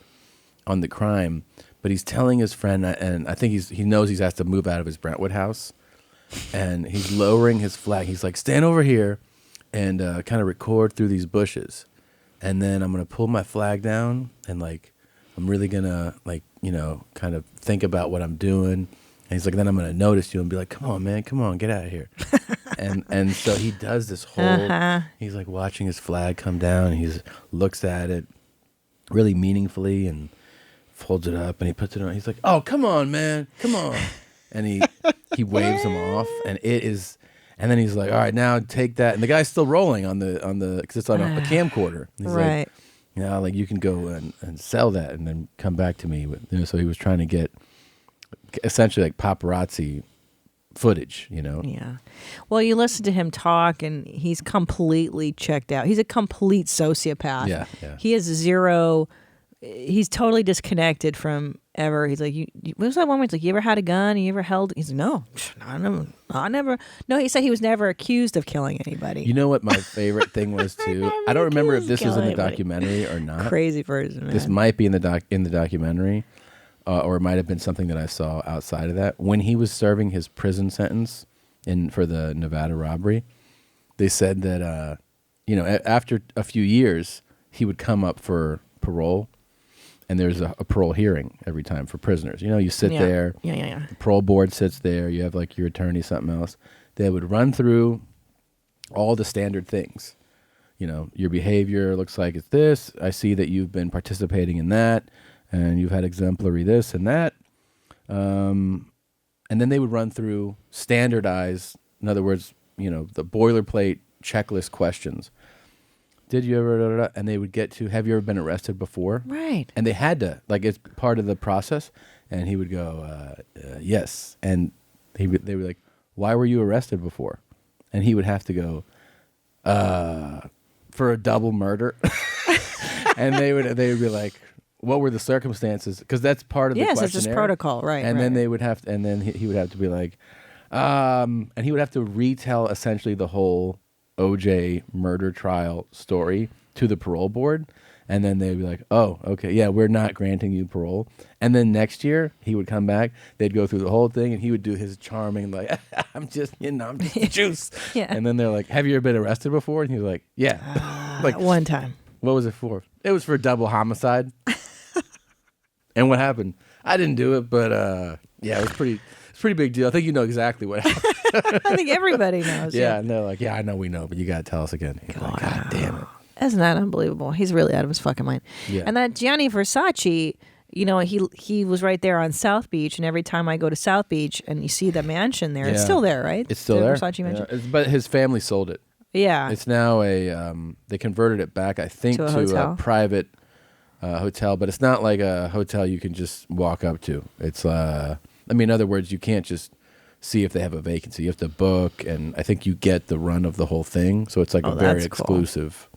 crime. But he's telling his friend, and I think he knows he has to move out of his Brentwood house, and he's lowering his flag. He's like, stand over here and kind of record through these bushes, and then I'm gonna pull my flag down, and I'm really gonna kind of think about what I'm doing. And he's like, then I'm gonna notice you and be like, come on, man, come on, get out of here. and so he does this whole. He's like watching his flag come down. And he looks at it really meaningfully and folds it up and he puts it on. He's like, "Oh, come on, man, come on!" And he waves him off, and it is. And then he's like, "All right, now take that." And the guy's still rolling on the because it's on a camcorder. He's right. Like, you can go and sell that, and then come back to me. So he was trying to get essentially like paparazzi footage, Yeah. Well, you listen to him talk, and he's completely checked out. He's a complete sociopath. Yeah. He has zero. He's totally disconnected from ever. He's like, what was that one where he's like, you ever had a gun? You ever held? He's like, no, I never. No, he said he was never accused of killing anybody. You know what my favorite thing was too? I don't remember if this was in the documentary or not. Crazy person, man. This might be in the documentary, or it might have been something that I saw outside of that. When he was serving his prison sentence for the Nevada robbery, they said that after a few years he would come up for parole. And there's a parole hearing every time for prisoners. You sit there. Yeah. The parole board sits there. You have like your attorney, something else. They would run through all the standard things. Your behavior looks like it's this. I see that you've been participating in that, and you've had exemplary this and that. And then they would run through standardized, in other words, the boilerplate checklist questions. Did you ever, and they would get to, have you ever been arrested before? Right. And they had to, it's part of the process. And he would go, yes. And they were like, why were you arrested before? And he would have to go, for a double murder. And they would be like, what were the circumstances? Because that's part of the questionnaire. Yes, it's just protocol, right? And then they would have, and then he would have to be like, and he would have to retell essentially the whole OJ murder trial story to the parole board. And then they'd be like, oh, okay, yeah, we're not granting you parole. And then next year, he would come back, they'd go through the whole thing, and he would do his charming, like, I'm just juice. Yeah. And then they're like, have you ever been arrested before? And he was like, yeah. Like one time. What was it for? It was for double homicide. And what happened? I didn't do it, but yeah, it's a pretty big deal. I think you know exactly what happened. I think everybody knows. Yeah, and they're like, yeah, I know we know, but you got to tell us again. He's like, God damn it. Isn't that unbelievable? He's really out of his fucking mind. Yeah. And that Gianni Versace, you know, he was right there on South Beach, and every time I go to South Beach and you see the mansion there, it's still there, right? It's still the there. Versace mansion. Yeah, but his family sold it. Yeah. It's now they converted it back, I think, To a to hotel? a private hotel, but it's not like a hotel you can just walk up to. It's, I mean, in other words, you can't just see if they have a vacancy. You have to book, and I think you get the run of the whole thing. So it's like a very that's cool. exclusive,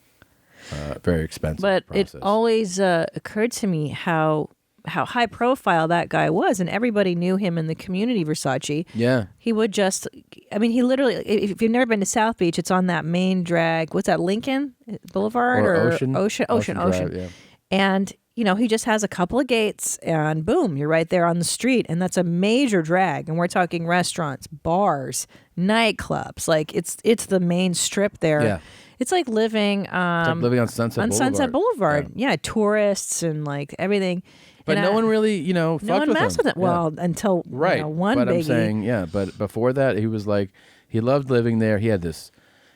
very expensive But process. it always occurred to me how high profile that guy was, and everybody knew him in the community. Versace. Yeah. He would just, I mean, he literally, if you've never been to South Beach, it's on that main drag. What's that, Lincoln Boulevard Or Ocean? Ocean Drive, yeah. And, you know, he just has a couple of gates and boom, you're right there on the street. And that's a major drag. And we're talking restaurants, bars, nightclubs. Like it's the main strip there. Yeah. It's like living, It's like living on Sunset Boulevard. Sunset Boulevard. Yeah. Tourists and like everything. But And no one really, you know, no one messed with it. Yeah. Well, until Right. you know, one but biggie. I'm saying, yeah, but before that, he was like, he loved living there. He had this,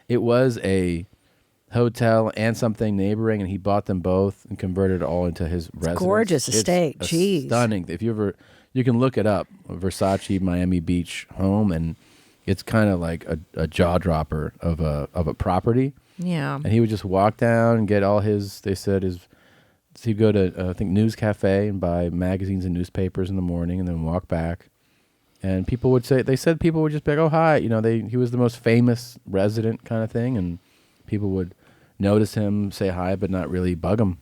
it was a hotel and something neighboring, and he bought them both and converted it all into his residence. gorgeous estate. It's Jeez. stunning. If you ever, you can look it up, Versace Miami Beach home, and it's kind of like a jaw dropper of a property. Yeah. And he would just walk down and get all his, they said he'd go to, I think, News Cafe and buy magazines and newspapers in the morning and then walk back. And people would say, they said people would just be like, oh, hi. You know, he was the most famous resident kind of thing. And people would notice him, say hi, but not really bug him.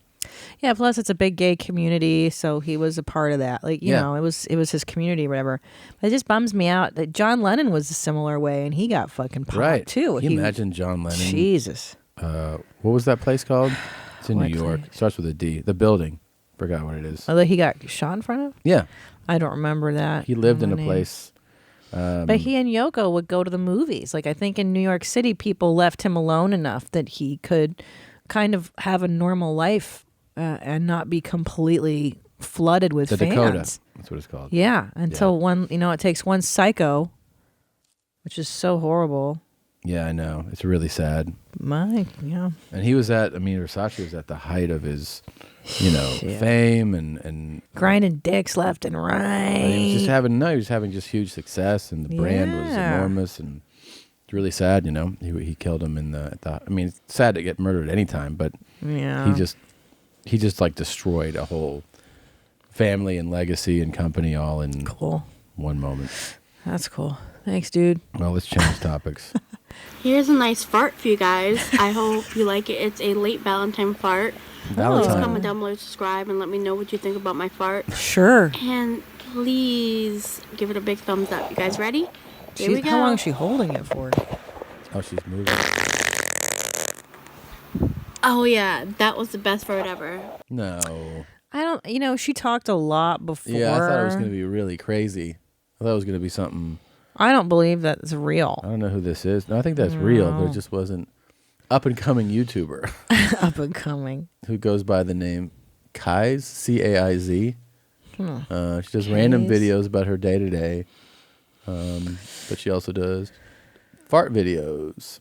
Yeah, plus it's a big gay community, so he was a part of that. Like, you know, it was his community or whatever. But it just bums me out that John Lennon was a similar way, and he got fucking popped Right. too. Can you imagine John Lennon? Jesus. What was that place called? It's in New York. Starts with a D. The building. Forgot what it is. Although he got shot in front of? Yeah. I don't remember that. He lived in a name. place. But he and Yoko would go to the movies. Like, I think in New York City, people left him alone enough that he could kind of have a normal life and not be completely flooded with The fans. Dakota. That's what it's called. Yeah, until it takes one psycho, which is so horrible. Yeah, I know. It's really sad. Yeah. And he was Versace was at the height of his, fame and Grinding dicks left and right. he was having just huge success, and the brand was enormous, and it's really sad, he killed him it's sad to get murdered at any time, but Yeah. he just like destroyed a whole family and legacy and company all in one moment. That's cool. Thanks, dude. Well, let's change topics. Here's a nice fart for you guys. I hope you like it. It's a late Valentine fart. Valentine. Please comment down below, subscribe, and let me know what you think about my fart. Sure. And please give it a big thumbs up. You guys ready? Here we go. How long is she holding it for? Oh, she's moving. Oh, yeah. That was the best fart ever. No. I don't, she talked a lot before. Yeah, I thought it was going to be really crazy. I thought it was going to be something. I don't believe that's real. I don't know who this is. No, I think that's real, but it just wasn't up and coming YouTuber. Up and coming. Who goes by the name Kaiz, C-A-I-Z. She does random Kaiz. videos about her day to day. But she also does fart videos.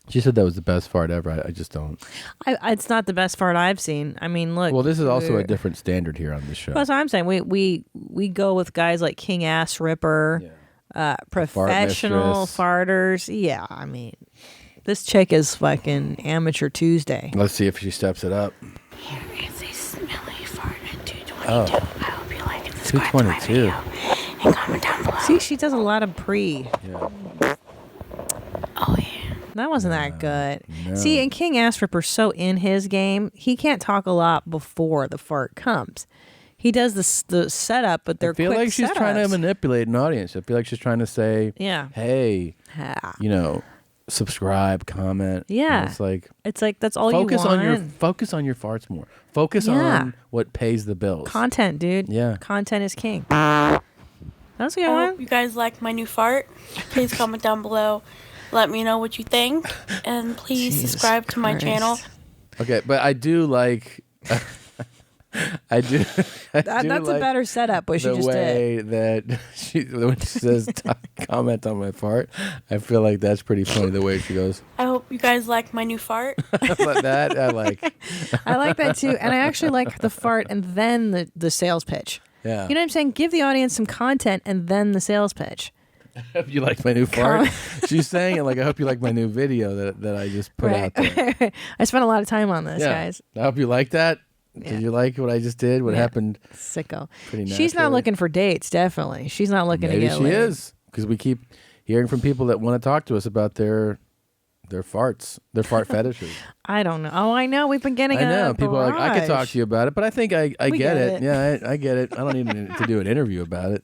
She said that was the best fart ever. I just don't. It's not the best fart I've seen. I mean, look. Well, this is also a different standard here on the show. That's what I'm saying. We go with guys like King Ass Ripper, professional farters. Yeah, I mean, this chick is fucking amateur Tuesday. Let's see if she steps it up. Here is a smelly fart at 2:22. Oh. I hope you like it. It's 222. And comment down below. See, she does a lot of pre. Yeah. Oh, yeah. That wasn't that good. no. See, and King Astrip are so in his game, he can't talk a lot before the fart comes. He does the setup, but they're I feel quick like she's trying to setups. manipulate an audience. I feel like she's trying to say, Yeah. hey, subscribe, comment. Yeah. And it's like that's all focus you want. Focus on your farts more. Focus on what pays the bills. Content, dude. Yeah. Content is king. That's a good I one. hope you guys like my new fart. Please comment down below. Let me know what you think. And please subscribe to my channel. Okay, but I do like... That's a better setup, what she just did. The way that when she says comment on my fart, I feel like that's pretty funny the way she goes. I hope you guys like my new fart. But that I like. I like that too. And I actually like the fart and then the sales pitch. Yeah. You know what I'm saying? Give the audience some content and then the sales pitch. I hope you like my new fart. She's saying it like, I hope you like my new video that I just put out there. I spent a lot of time on this, guys. I hope you like that. Did you like what I just did? What happened? Sicko. Pretty She's not looking for dates, definitely. She's not looking Maybe to get she laid. is, because we keep hearing from people that want to talk to us about their farts, their fart fetishes. I don't know. Oh, I know. We've been getting I know. a People are like, I could barrage. talk to you about it, but I think I We get get it. it. Yeah, I get it. I don't need to do an interview about it.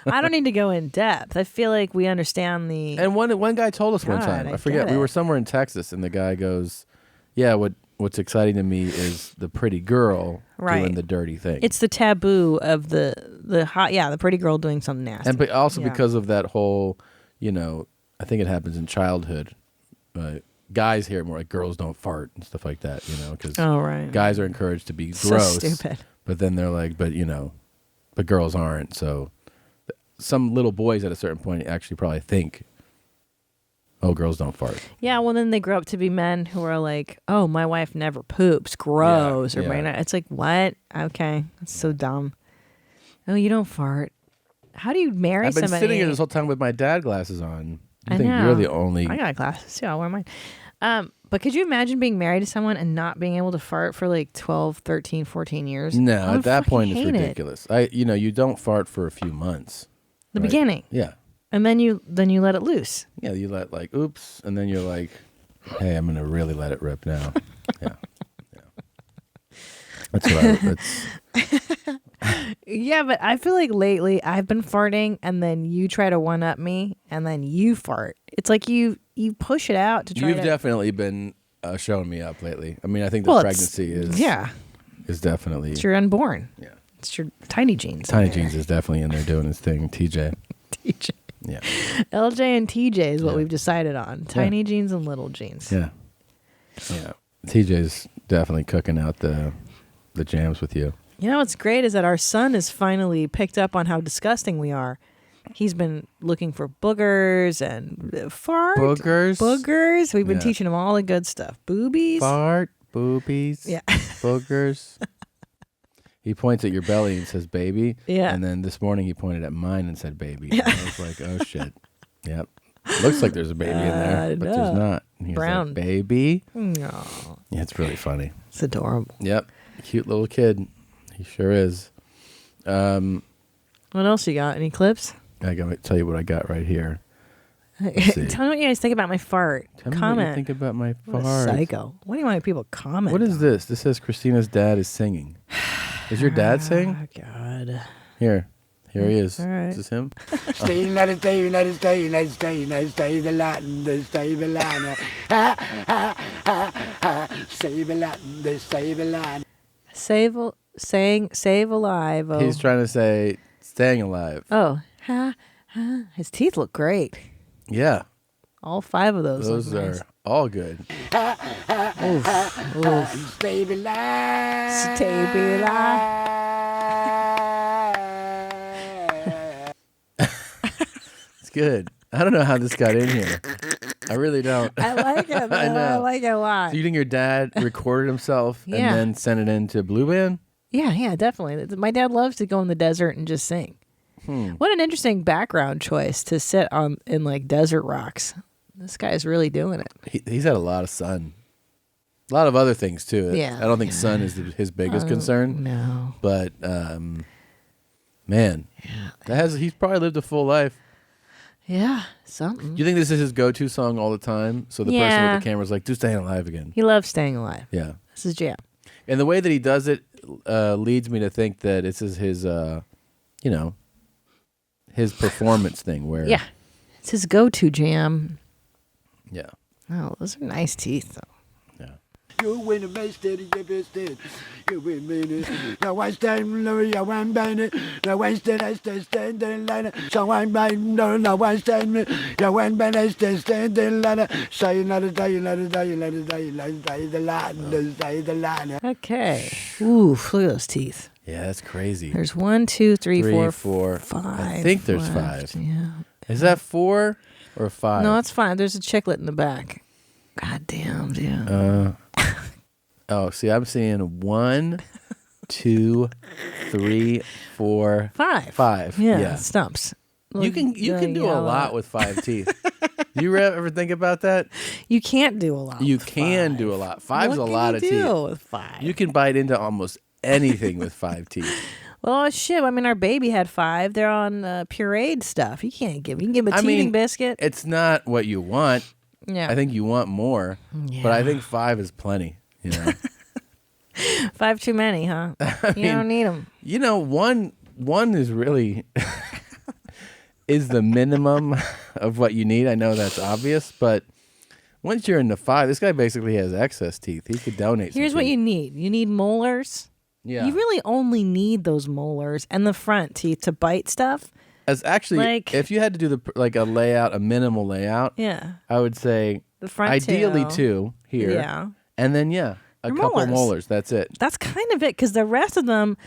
I don't need to go in depth. I feel like we understand the... And one guy told us one God, time, I I forget, get we were it. somewhere in Texas, and the guy goes, yeah, what's exciting to me is the pretty girl doing the dirty thing. It's the taboo of the hot, the pretty girl doing something nasty. And but also Yeah. because of that whole, I think it happens in childhood. Guys hear it more like girls don't fart and stuff like that, because guys are encouraged to be So gross. stupid. But then they're like, but girls aren't. So some little boys at a certain point actually probably think, oh, girls don't fart. Yeah, well, then they grow up to be men who are like, oh, my wife never poops. Gross. Yeah. It's like, what? Okay. That's so dumb. Oh, you don't fart. How do you marry I've been somebody? sitting here this whole time with my dad glasses on. I think know. you're the only... I got glasses too. I'll wear mine. But could you imagine being married to someone and not being able to fart for like 12, 13, 14 years? No, I would at that fucking point it's hate it. ridiculous. You don't fart for a few months. The right? beginning. Yeah. And then you let it loose. Yeah, you let oops, and then you're like, hey, I'm gonna really let it rip now. Yeah. That's what Yeah, but I feel like lately I've been farting and then you try to one up me and then you fart. It's like you push it out to try You've to... definitely been showing me up lately. I mean, I think the Well, pregnancy is definitely... It's your unborn. Yeah. It's your tiny jeans. Tiny Jeans is definitely in there doing his thing. TJ. TJ. Yeah. LJ and TJ is what we've decided on. Tiny jeans and little jeans. Yeah. Yeah. TJ's definitely cooking out the jams with you. You know what's great is that our son has finally picked up on how disgusting we are. He's been looking for boogers and fart. Boogers. We've been teaching him all the good stuff. Boobies. Fart, boobies, Yeah. boogers. He points at your belly and says, baby. Yeah. And then this morning he pointed at mine and said, baby. And I was like, oh, shit. Yep. Looks like there's a baby in there, but there's not. And he was Brown. like, baby. No. Yeah, it's really funny. It's adorable. Yep. Cute little kid. He sure is. What else you got? Any clips? I gotta tell you what I got right here. Tell me what you guys think about my fart. Tell me Comment. what you think about my What a fart. psycho. What do you want people comment? What is this? This says Christina's dad is singing. Is your dad sing? Oh, God. Here he is. All right. Is this him? Stay United States, United States, United States, United States, the Latin, the stay the Latin. Save the Latin, the save the Latin. Save alive. Oh. He's trying to say staying alive. Oh. Ha, ha. His teeth look great. Yeah. All 5 of those. Those look are nice. all good. Oof. Stay alive. Stay alive. It's good. I don't know how this got in here. I really don't. I like it. I know. I like it a lot. So you think your dad recorded himself Yeah. and then sent it into Blue Band? Yeah, definitely. My dad loves to go in the desert and just sing. What an interesting background choice to sit on in like desert rocks. This guy's really doing it. He's had a lot of sun. A lot of other things too. Yeah. I don't think sun is his biggest concern. No. But Man, he's probably lived a full life. Yeah, something. Do you think this is his go-to song all the time? So the person with the camera's like, do Staying Alive again. He loves Staying Alive. Yeah. This is jam. And the way that he does it leads me to think that this is his, his performance thing where... Yeah. It's his go-to jam. Yeah. Oh, those are nice teeth, though. You win the best steady, you best steady. You win me. No one stand, no one band. No one stand, I stand in line. So one band, no one stand. No one band, I stand in line. Say another day, another day, another day, another day, the line. Okay. Oof, look at those teeth. Yeah, that's crazy. There's 1, 2, 3, 4, 5. I think there's left. 5. Yeah. Is that 4 or 5? No, it's 5. There's a chiclet in the back. God damn, dude. See, I'm seeing 1, 2, 3, 4, 5. Yeah, stumps. You can do a lot with 5 teeth. Do you ever think about that? You can't do a lot. You can do a lot. 5's a lot of teeth. What can you do with 5? You can bite into almost anything with 5 teeth. Well, shit. I mean, our baby had 5. They're on pureed stuff. You can give him a teething biscuit. It's not what you want. Yeah. I think you want more. Yeah. But I think 5 is plenty. 5 too many, huh? You don't need them. One is really is the minimum of what you need. I know that's obvious, but once you're into 5, this guy basically has excess teeth. He could donate. Here's what you need. You need molars. Yeah. You really only need those molars and the front teeth to bite stuff. As actually, if you had to do a minimal layout, I would say the front ideally 2 here, and then a couple molars. That's it. That's kind of it, because the rest of them,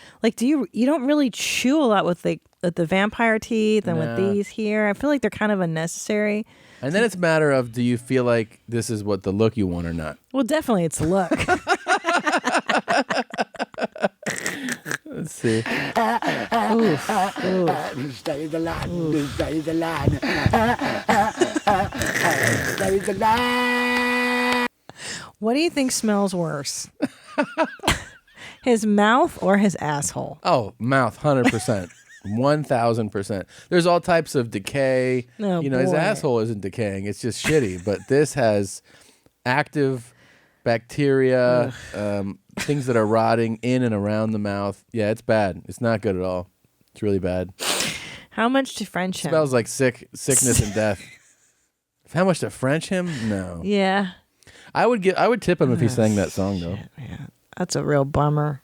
you don't really chew a lot with the vampire teeth and with these here. I feel like they're kind of unnecessary. And then it's a matter of, do you feel like this is what the look you want or not? Well, definitely it's the look. Let's see. Stay the line, stay the line. Stay the line. What do you think smells worse? His mouth or his asshole? Oh, mouth, 100%. 1,000%. There's all types of decay. Oh, his asshole isn't decaying. It's just shitty. But this has active bacteria, things that are rotting in and around the mouth. Yeah, it's bad. It's not good at all. It's really bad. How much to French him? Smells like sickness and death. How much to French him? No. Yeah. I would tip him if he sang that song, though. Yeah, that's a real bummer.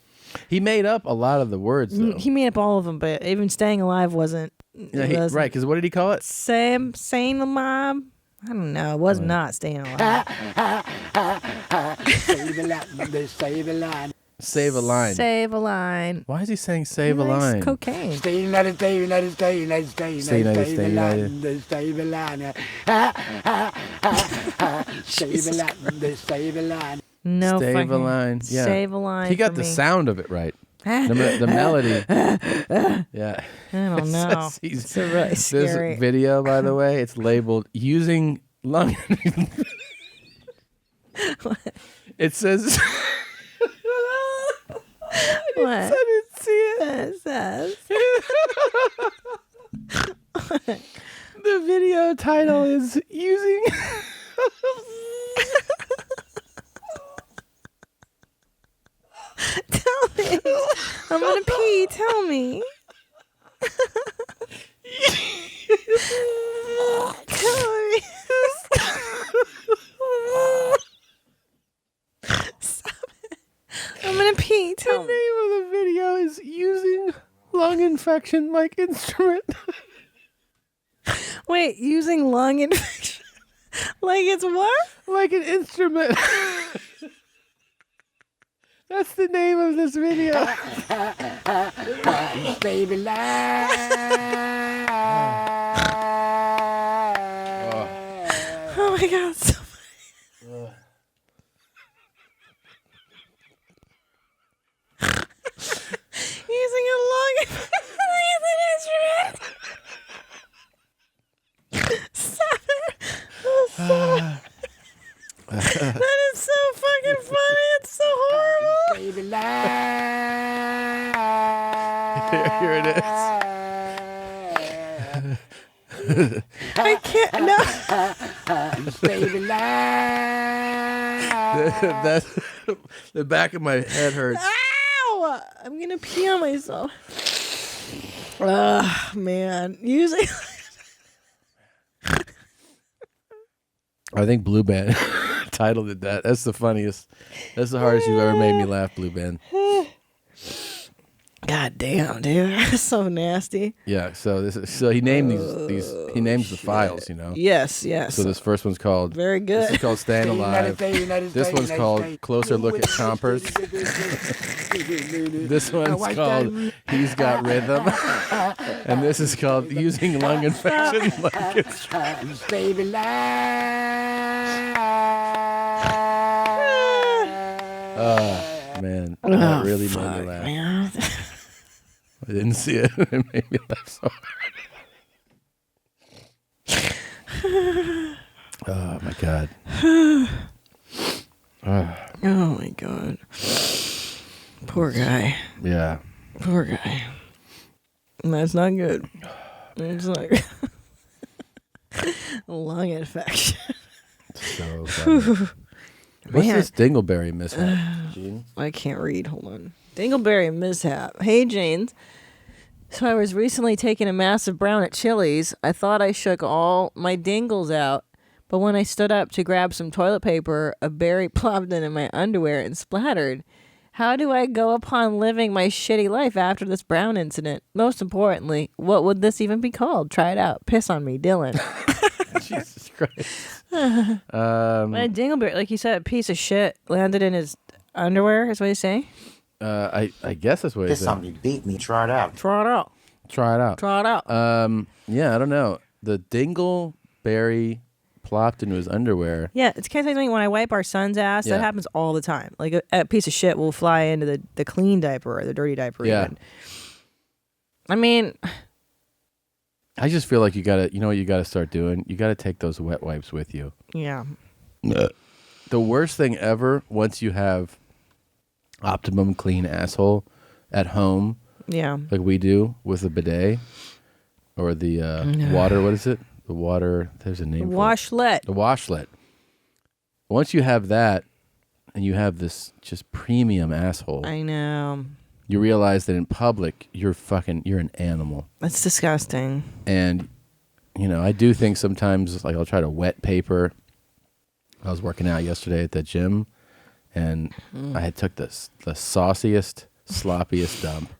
He made up a lot of the words, though. He made up all of them, but even Staying Alive wasn't. Right, because what did he call it? Saying Alive? I don't know. It was not Staying Alive. Save a line, save a line. Save a line. Save a line. Why is he saying save a line? Cocaine. Stay United, stay United, stay United, stay United, Stay United, stay stay United. Save a line. Save a line, save a line. No Save fucking a line. Yeah. Save a line. He got for the me. sound of it right. The melody. Yeah. I don't know. It's really scary. This video, by the way, it's labeled using lung. It says. What? I didn't see it. It says. The video title is using. Tell me. I'm gonna pee. Tell me. Tell me. Stop it. I'm gonna pee. Tell me. The name of the video is using lung infection like instrument. Wait, using lung infection? Like it's what? Like an instrument. That's the name of this video. Baby line. Oh my god, it's so funny. Using a lung infection as an instrument. Stop it. Oh, stop. That is so fucking funny. It's so horrible. Baby line. Here it is. I can't. No. Baby life. That's the back of my head hurts. Ow! I'm gonna pee on myself. Ugh, man. Usually. I think Blue Band titled it that. That's the funniest. That's the hardest you've ever made me laugh, Blue Band. God damn, dude. That's so nasty. Yeah, so he named these he names the files, you know. Yes. So this first one's called Very good. This is called Staying Alive. This one's called Closer Look at Chompers. This one's called He's Got Rhythm. And this is called Using Lung Infection Like It's Baby life. Oh man, that really made me laugh. Man. I didn't see it. It made me laugh so hard. Oh my god. Oh my god. Poor guy. Yeah. Poor guy. That's not good. It's not good. Lung infection. So funny. What's this dingleberry mishap, Gene? I can't read. Hold on. Dingleberry mishap. Hey, Janes. So I was recently taking a massive brown at Chili's. I thought I shook all my dingles out, but when I stood up to grab some toilet paper, a berry plopped into my underwear and splattered. How do I go upon living my shitty life after this brown incident? Most importantly, what would this even be called? Try it out. Piss on me, Dylan. Jesus Christ. My dingleberry, like you said, a piece of shit landed in his underwear, is what you say? I guess that's what it is. Something beat me. Try it out. Try it out. Try it out. Try it out. Yeah, I don't know. The dingleberry plopped into his underwear. Yeah, it's kind of like when I wipe our son's ass. Yeah. That happens all the time. Like a piece of shit will fly into the clean diaper or the dirty diaper. Yeah. Even. I mean, I just feel like you know what you gotta start doing? You gotta take those wet wipes with you. yeah. The worst thing ever, once you have optimum clean asshole at home, Yeah. like we do with the bidet or the water, what is it? The water, there's a name for it. Washlet. The washlet. Once you have that and you have this just premium asshole, I know. you realize that in public you're an animal. That's disgusting. And I do think sometimes, like, I'll try to wet paper. I was working out yesterday at the gym, and I had took the sauciest, sloppiest dump,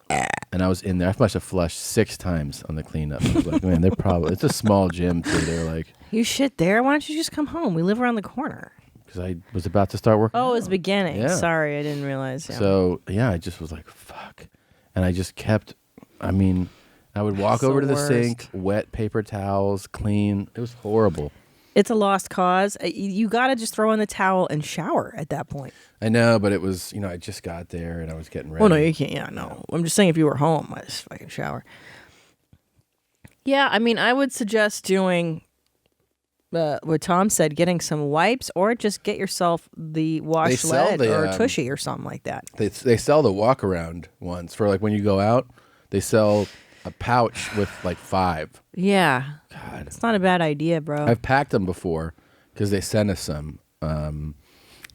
and I was in there. I must have flushed 6 times on the cleanup. I was like, man, it's a small gym too. They're like, You shit there? Why don't you just come home? We live around the corner. because I was about to start working. Oh, it was beginning. Yeah. Sorry, I didn't realize. Yeah. So yeah, I just was like, fuck, and I just kept. I mean, I would walk It's the over to the worst. sink, wet paper towels, clean. It was horrible. It's a lost cause. You got to just throw in the towel and shower at that point. I know, but it was, I just got there and I was getting ready. Well, no, you can't. Yeah, no. I'm just saying if you were home, I just fucking shower. Yeah, I mean, I would suggest doing what Tom said, getting some wipes or just get yourself the washlet or tushy or something like that. They sell the walk around ones for like when you go out. They sell a pouch with like 5. Yeah. God. It's not a bad idea, bro. I've packed them before because they sent us some. I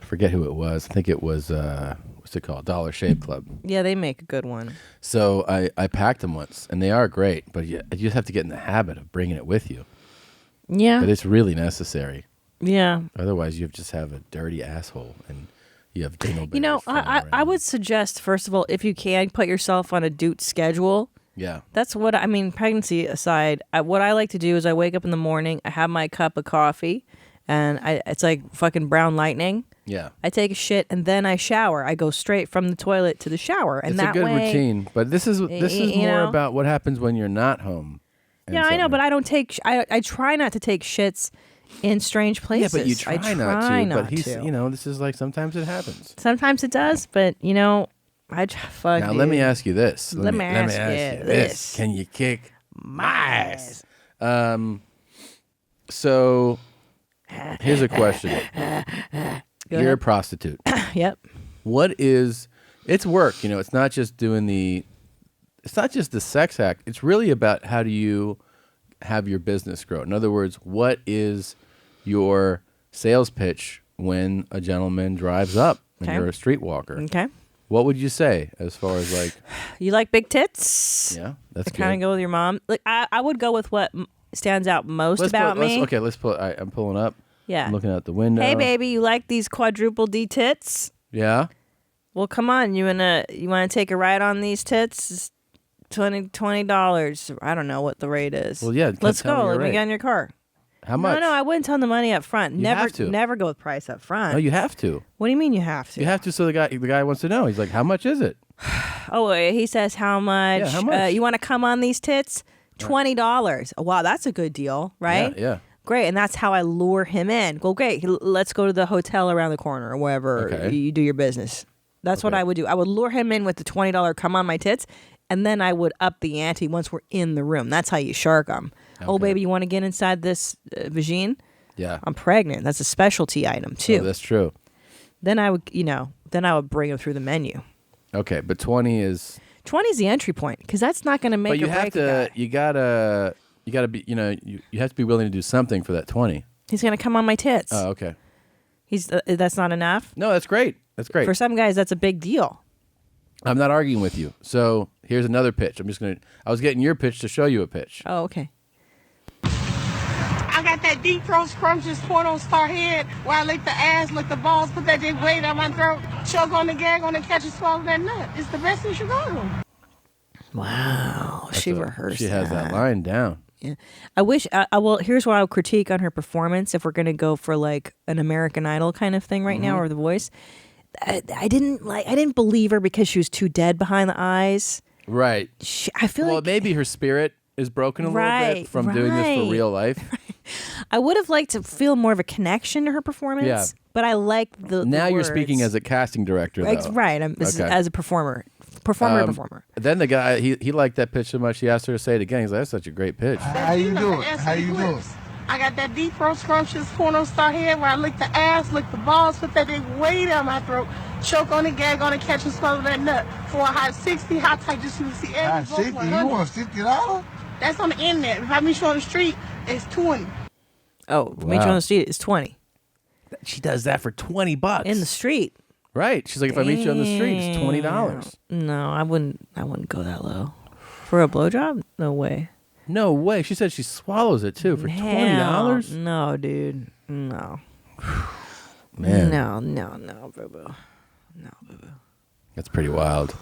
forget who it was. I think it was, what's it called? Dollar Shave Club. Yeah, they make a good one. So I packed them once, and they are great, but you just have to get in the habit of bringing it with you. Yeah. But it's really necessary. Yeah. Otherwise, you just have a dirty asshole, and you have dingleberries. You know, I would suggest, first of all, if you can, put yourself on a doot schedule. Yeah. That's what, I mean, pregnancy aside, what I like to do is I wake up in the morning, I have my cup of coffee, and it's like fucking brown lightning. Yeah. I take a shit, and then I shower. I go straight from the toilet to the shower. And It's that a good way, routine, but this is you more know? about what happens when you're not home. Yeah, I know, but I don't take, I try not to take shits in strange places. Yeah, but you try, I not try to. not But he's, to. this is like sometimes it happens. Sometimes it does, but fuck. Now let me ask you this. Let me ask you this. Can you kick my ass? So here's a question. You're ahead. a prostitute. Yep. It's work, it's not just it's not just the sex act. It's really about how do you have your business grow? In other words, what is your sales pitch when a gentleman drives up and Okay. you're a streetwalker? Okay. What would you say as far as like? You like big tits? Yeah, that's kind of good. go with your mom. Like I would go with what stands out most about me. Let's pull. I'm pulling up. Yeah. I'm looking out the window. Hey, baby, you like these quadruple D tits? Yeah. Well, come on. You wanna take a ride on these tits? It's $20. I don't know what the rate is. Well, yeah. Let's tell me go. your Let me rate. get in your car. How much? No, I wouldn't tell them the money up front. You Never, have to. never go with price up front. No, you have to. What do you mean you have to? You have to. So the guy wants to know. He's like, "How much is it?" Oh, he says how much? Yeah, how much? You want to come on these tits? $20. Wow, that's a good deal, right? Yeah. Great, and that's how I lure him in. Well, great. Let's go to the hotel around the corner or wherever Okay. you do your business. That's what I would do. I would lure him in with the $20 come on my tits, and then I would up the ante once we're in the room. That's how you shark them. Oh, baby, you want to get inside this vagine? Yeah. I'm pregnant. That's a specialty item too. Oh, that's true. Then I would, then I would bring him through the menu. Okay, but 20 is. 20 is the entry point because that's not going to make But you or have break a guy. to. You gotta be. You have to be willing to do something for that 20. He's going to come on my tits. Oh, okay. That's not enough. No, that's great. That's great. For some guys, that's a big deal. I'm not arguing with you. So here's another pitch. I was getting your pitch to show you a pitch. Oh, okay. I got that deep throat scrumptious porno star head where I lick the ass, lick the balls, put that big weight on my throat, choke on the gag on the catch and swallow that nut. It's the best in Chicago. Wow. She rehearsed She has that line down. Yeah. I wish, well, here's what I would critique on her performance if we're going to go for like an American Idol kind of thing right now or The Voice. I didn't believe her because she was too dead behind the eyes. Right. I feel well, like maybe her spirit is broken a little bit from doing this for real life. I would have liked to feel more of a connection to her performance. Yeah. But I like the Now the you're words. speaking as a casting director, though. Right. As a performer. Performer. Then the guy, he liked that pitch so much, he asked her to say it again. He's like, that's such a great pitch. How you doing? How you doing? I got that deep throat scrumptious porno star head where I lick the ass, lick the balls, put that big weight on my throat, choke on the gag on the catch and swallow that nut for a hot 60, hot tight, just so you see every Hot 60? You want $60? That's on the internet. If I meet you on the street, it's 20. Oh, meet you on the street is 20. She does that for $20 in the street. Right. She's like, if I meet you on the street, it's $20. No, I wouldn't go that low. For a blowjob? No way. No way. She said she swallows it too for $20. No, dude. No. Man. No, boo-boo. That's pretty wild.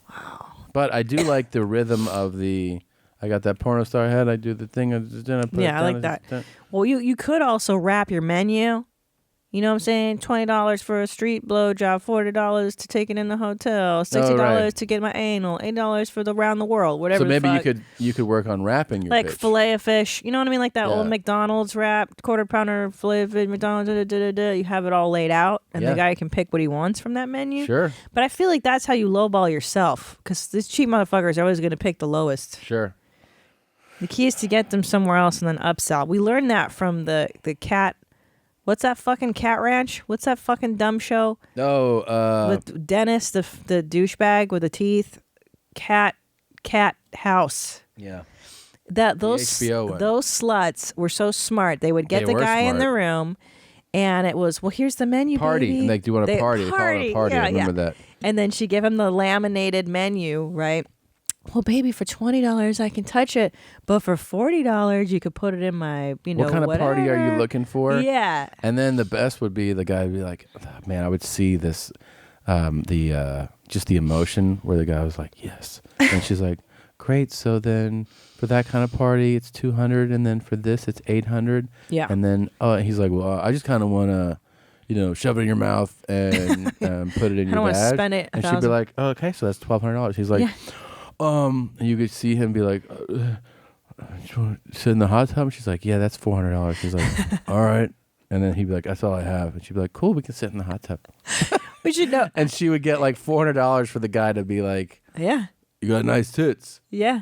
Wow. But I do like the rhythm of the. I got that porno star head. I do the thing. I put Yeah, I like that. Well, you could also wrap your menu. You know what I'm saying? $20 for a street blowjob, $40 to take it in the hotel, $60 to get my anal, $8 for the round the world, whatever. So maybe you could work on wrapping your like pitch. fillet of fish. You know what I mean? Like that Yeah. old McDonald's wrap, quarter pounder fillet of fish, McDonald's. You have it all laid out, and Yeah. the guy can pick what he wants from that menu. Sure. But I feel like that's how you lowball yourself, because these cheap motherfuckers are always going to pick the lowest. Sure. The key is to get them somewhere else and then upsell. We learned that from the cat. What's that fucking Cat Ranch? What's that fucking dumb show? Oh, with Dennis, the douchebag with the teeth. Cat House. Yeah. Those HBO one. those sluts were so smart. They would get They the were guy in the smart. room, and it was, well, here's the menu, Party. baby. And they do want a party. They call it a party. I remember that. And then she give him the laminated menu, right? Well, baby, for $20 I can touch it, but for $40 you could put it in my, What kind of party are you whatever." looking for? Yeah. And then the best would be the guy would be like, man, I would see this, just the emotion where the guy was like, yes. And she's like, great. So then for that kind of party, it's $200. And then for this, it's $800. Yeah. And then, he's like, well, I just kind of want to, shove it in your mouth and put it in I your don't wanna bag. spend it And she'd be 1,000. like, oh, okay, so that's $1,200. He's like, Yeah. and you could see him be like, sit in the hot tub. And she's like, yeah, that's $400. He's like, all right. And then he'd be like, that's all I have. And she'd be like, cool, we can sit in the hot tub. We should know. And she would get like $400 for the guy to be like, Yeah. you got nice tits. Yeah.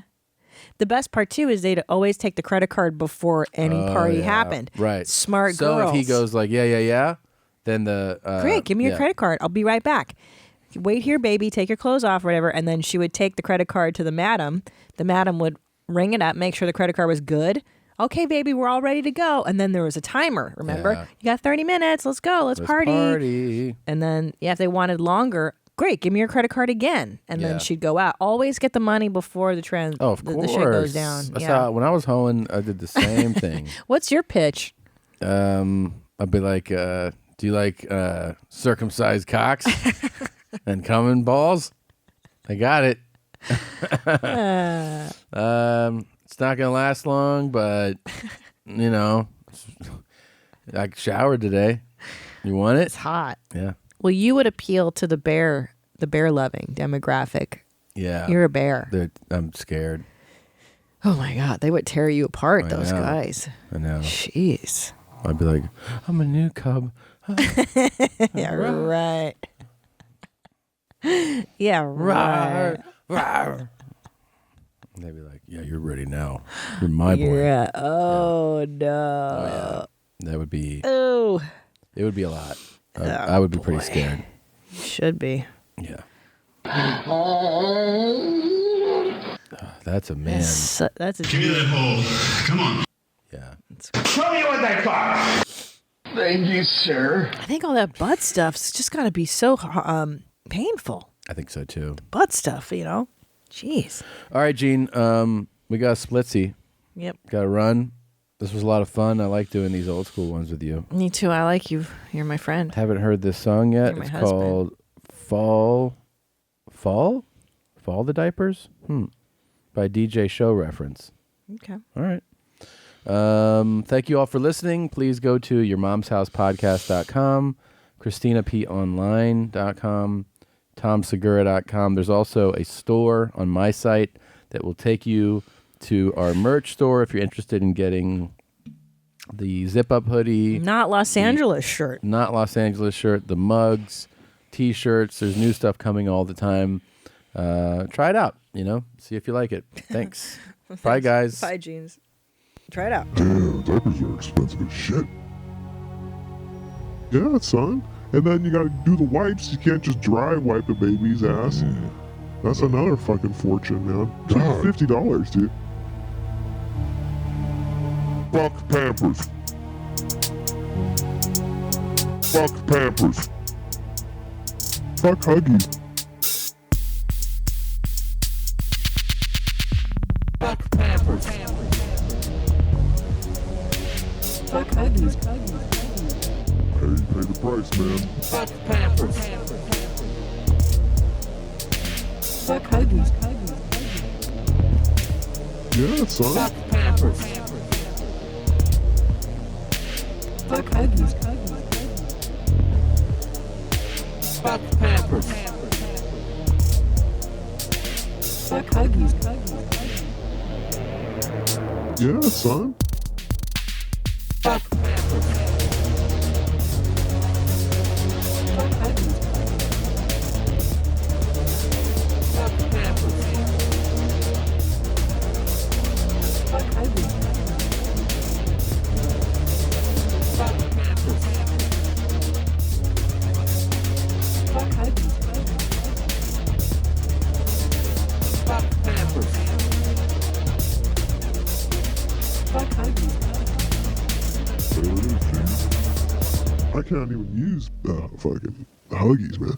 The best part too is they'd always take the credit card before any Oh, party yeah. happened. Right. Smart so girls. if he goes like, yeah, then the Great, give me your yeah. credit card. I'll be right back. Wait here, baby. Take your clothes off, or whatever. And then she would take the credit card to the madam. The madam would ring it up, make sure the credit card was good. Okay, baby, we're all ready to go. And then there was a timer, remember? Yeah. You got 30 minutes. Let's go. Let's party. And then, if they wanted longer, great, give me your credit card again. And then she'd go out. Always get the money before the trend. Oh, of course. The shit goes down. That's how, when I was hoeing, I did the same thing. What's your pitch? I'd be like, do you like circumcised cocks and coming balls? I got it. It's not gonna last long, but I showered today. You want it? It's hot. Yeah. Well, you would appeal to the bear loving demographic. Yeah. You're a bear. I'm scared. Oh my God, they would tear you apart, those know. guys. I know. Jeez. I'd be like, I'm a new cub. Yeah, right. Yeah, right. Rawr. And they'd be like, yeah, you're ready now. You're my boy. Yeah. Oh, no. Oh, yeah. That would be. Oh. It would be a lot. I would be pretty scared. Should be. Yeah. That's a man. That's a Give me that hole. Come on. Yeah. Show me what they got. Thank you, sir. I think all that butt stuff's just got to be so painful. I think so too. Butt stuff, Jeez. All right, Gene. We got a splitsy. Yep. Got to run. This was a lot of fun. I like doing these old school ones with you. Me too. I like you. You're my friend. Haven't heard this song yet. You're my It's husband. called Fall the Diapers? By DJ Show Reference. Okay. All right. Thank you all for listening. Please go to yourmomshousepodcast.com, ChristinaPOnline.com, TomSegura.com. There's also a store on my site that will take you to our merch store if you're interested in getting the zip-up hoodie. Not Los Angeles shirt. Not Los Angeles shirt. The mugs, T-shirts. There's new stuff coming all the time. Try it out, see if you like it. Thanks. Bye, guys. Bye, jeans. Try it out. Damn, diapers are expensive as shit. Yeah, son. And then you gotta do the wipes. You can't just dry wipe a baby's ass. That's another fucking fortune, man. God. $50, dude. Fuck Pampers. Fuck Pampers. Fuck Huggies. Fuck Pampers. Fuck Huggies. Hey, you pay the price, man. Fuck Pampers. Fuck Huggies. Yeah, son. Fuck Pampers. Fuck Huggies. Fuck Pampers. Fuck Huggies. Yeah, son. Fuck Pampers. Fuck Huggies. Fuck Pampers. Fuck Huggies. Fuck Pampers. Fuck Huggies. Fuck Pampers. Fuck Huggies. There it is, dude. I can't even use fucking Huggies, man.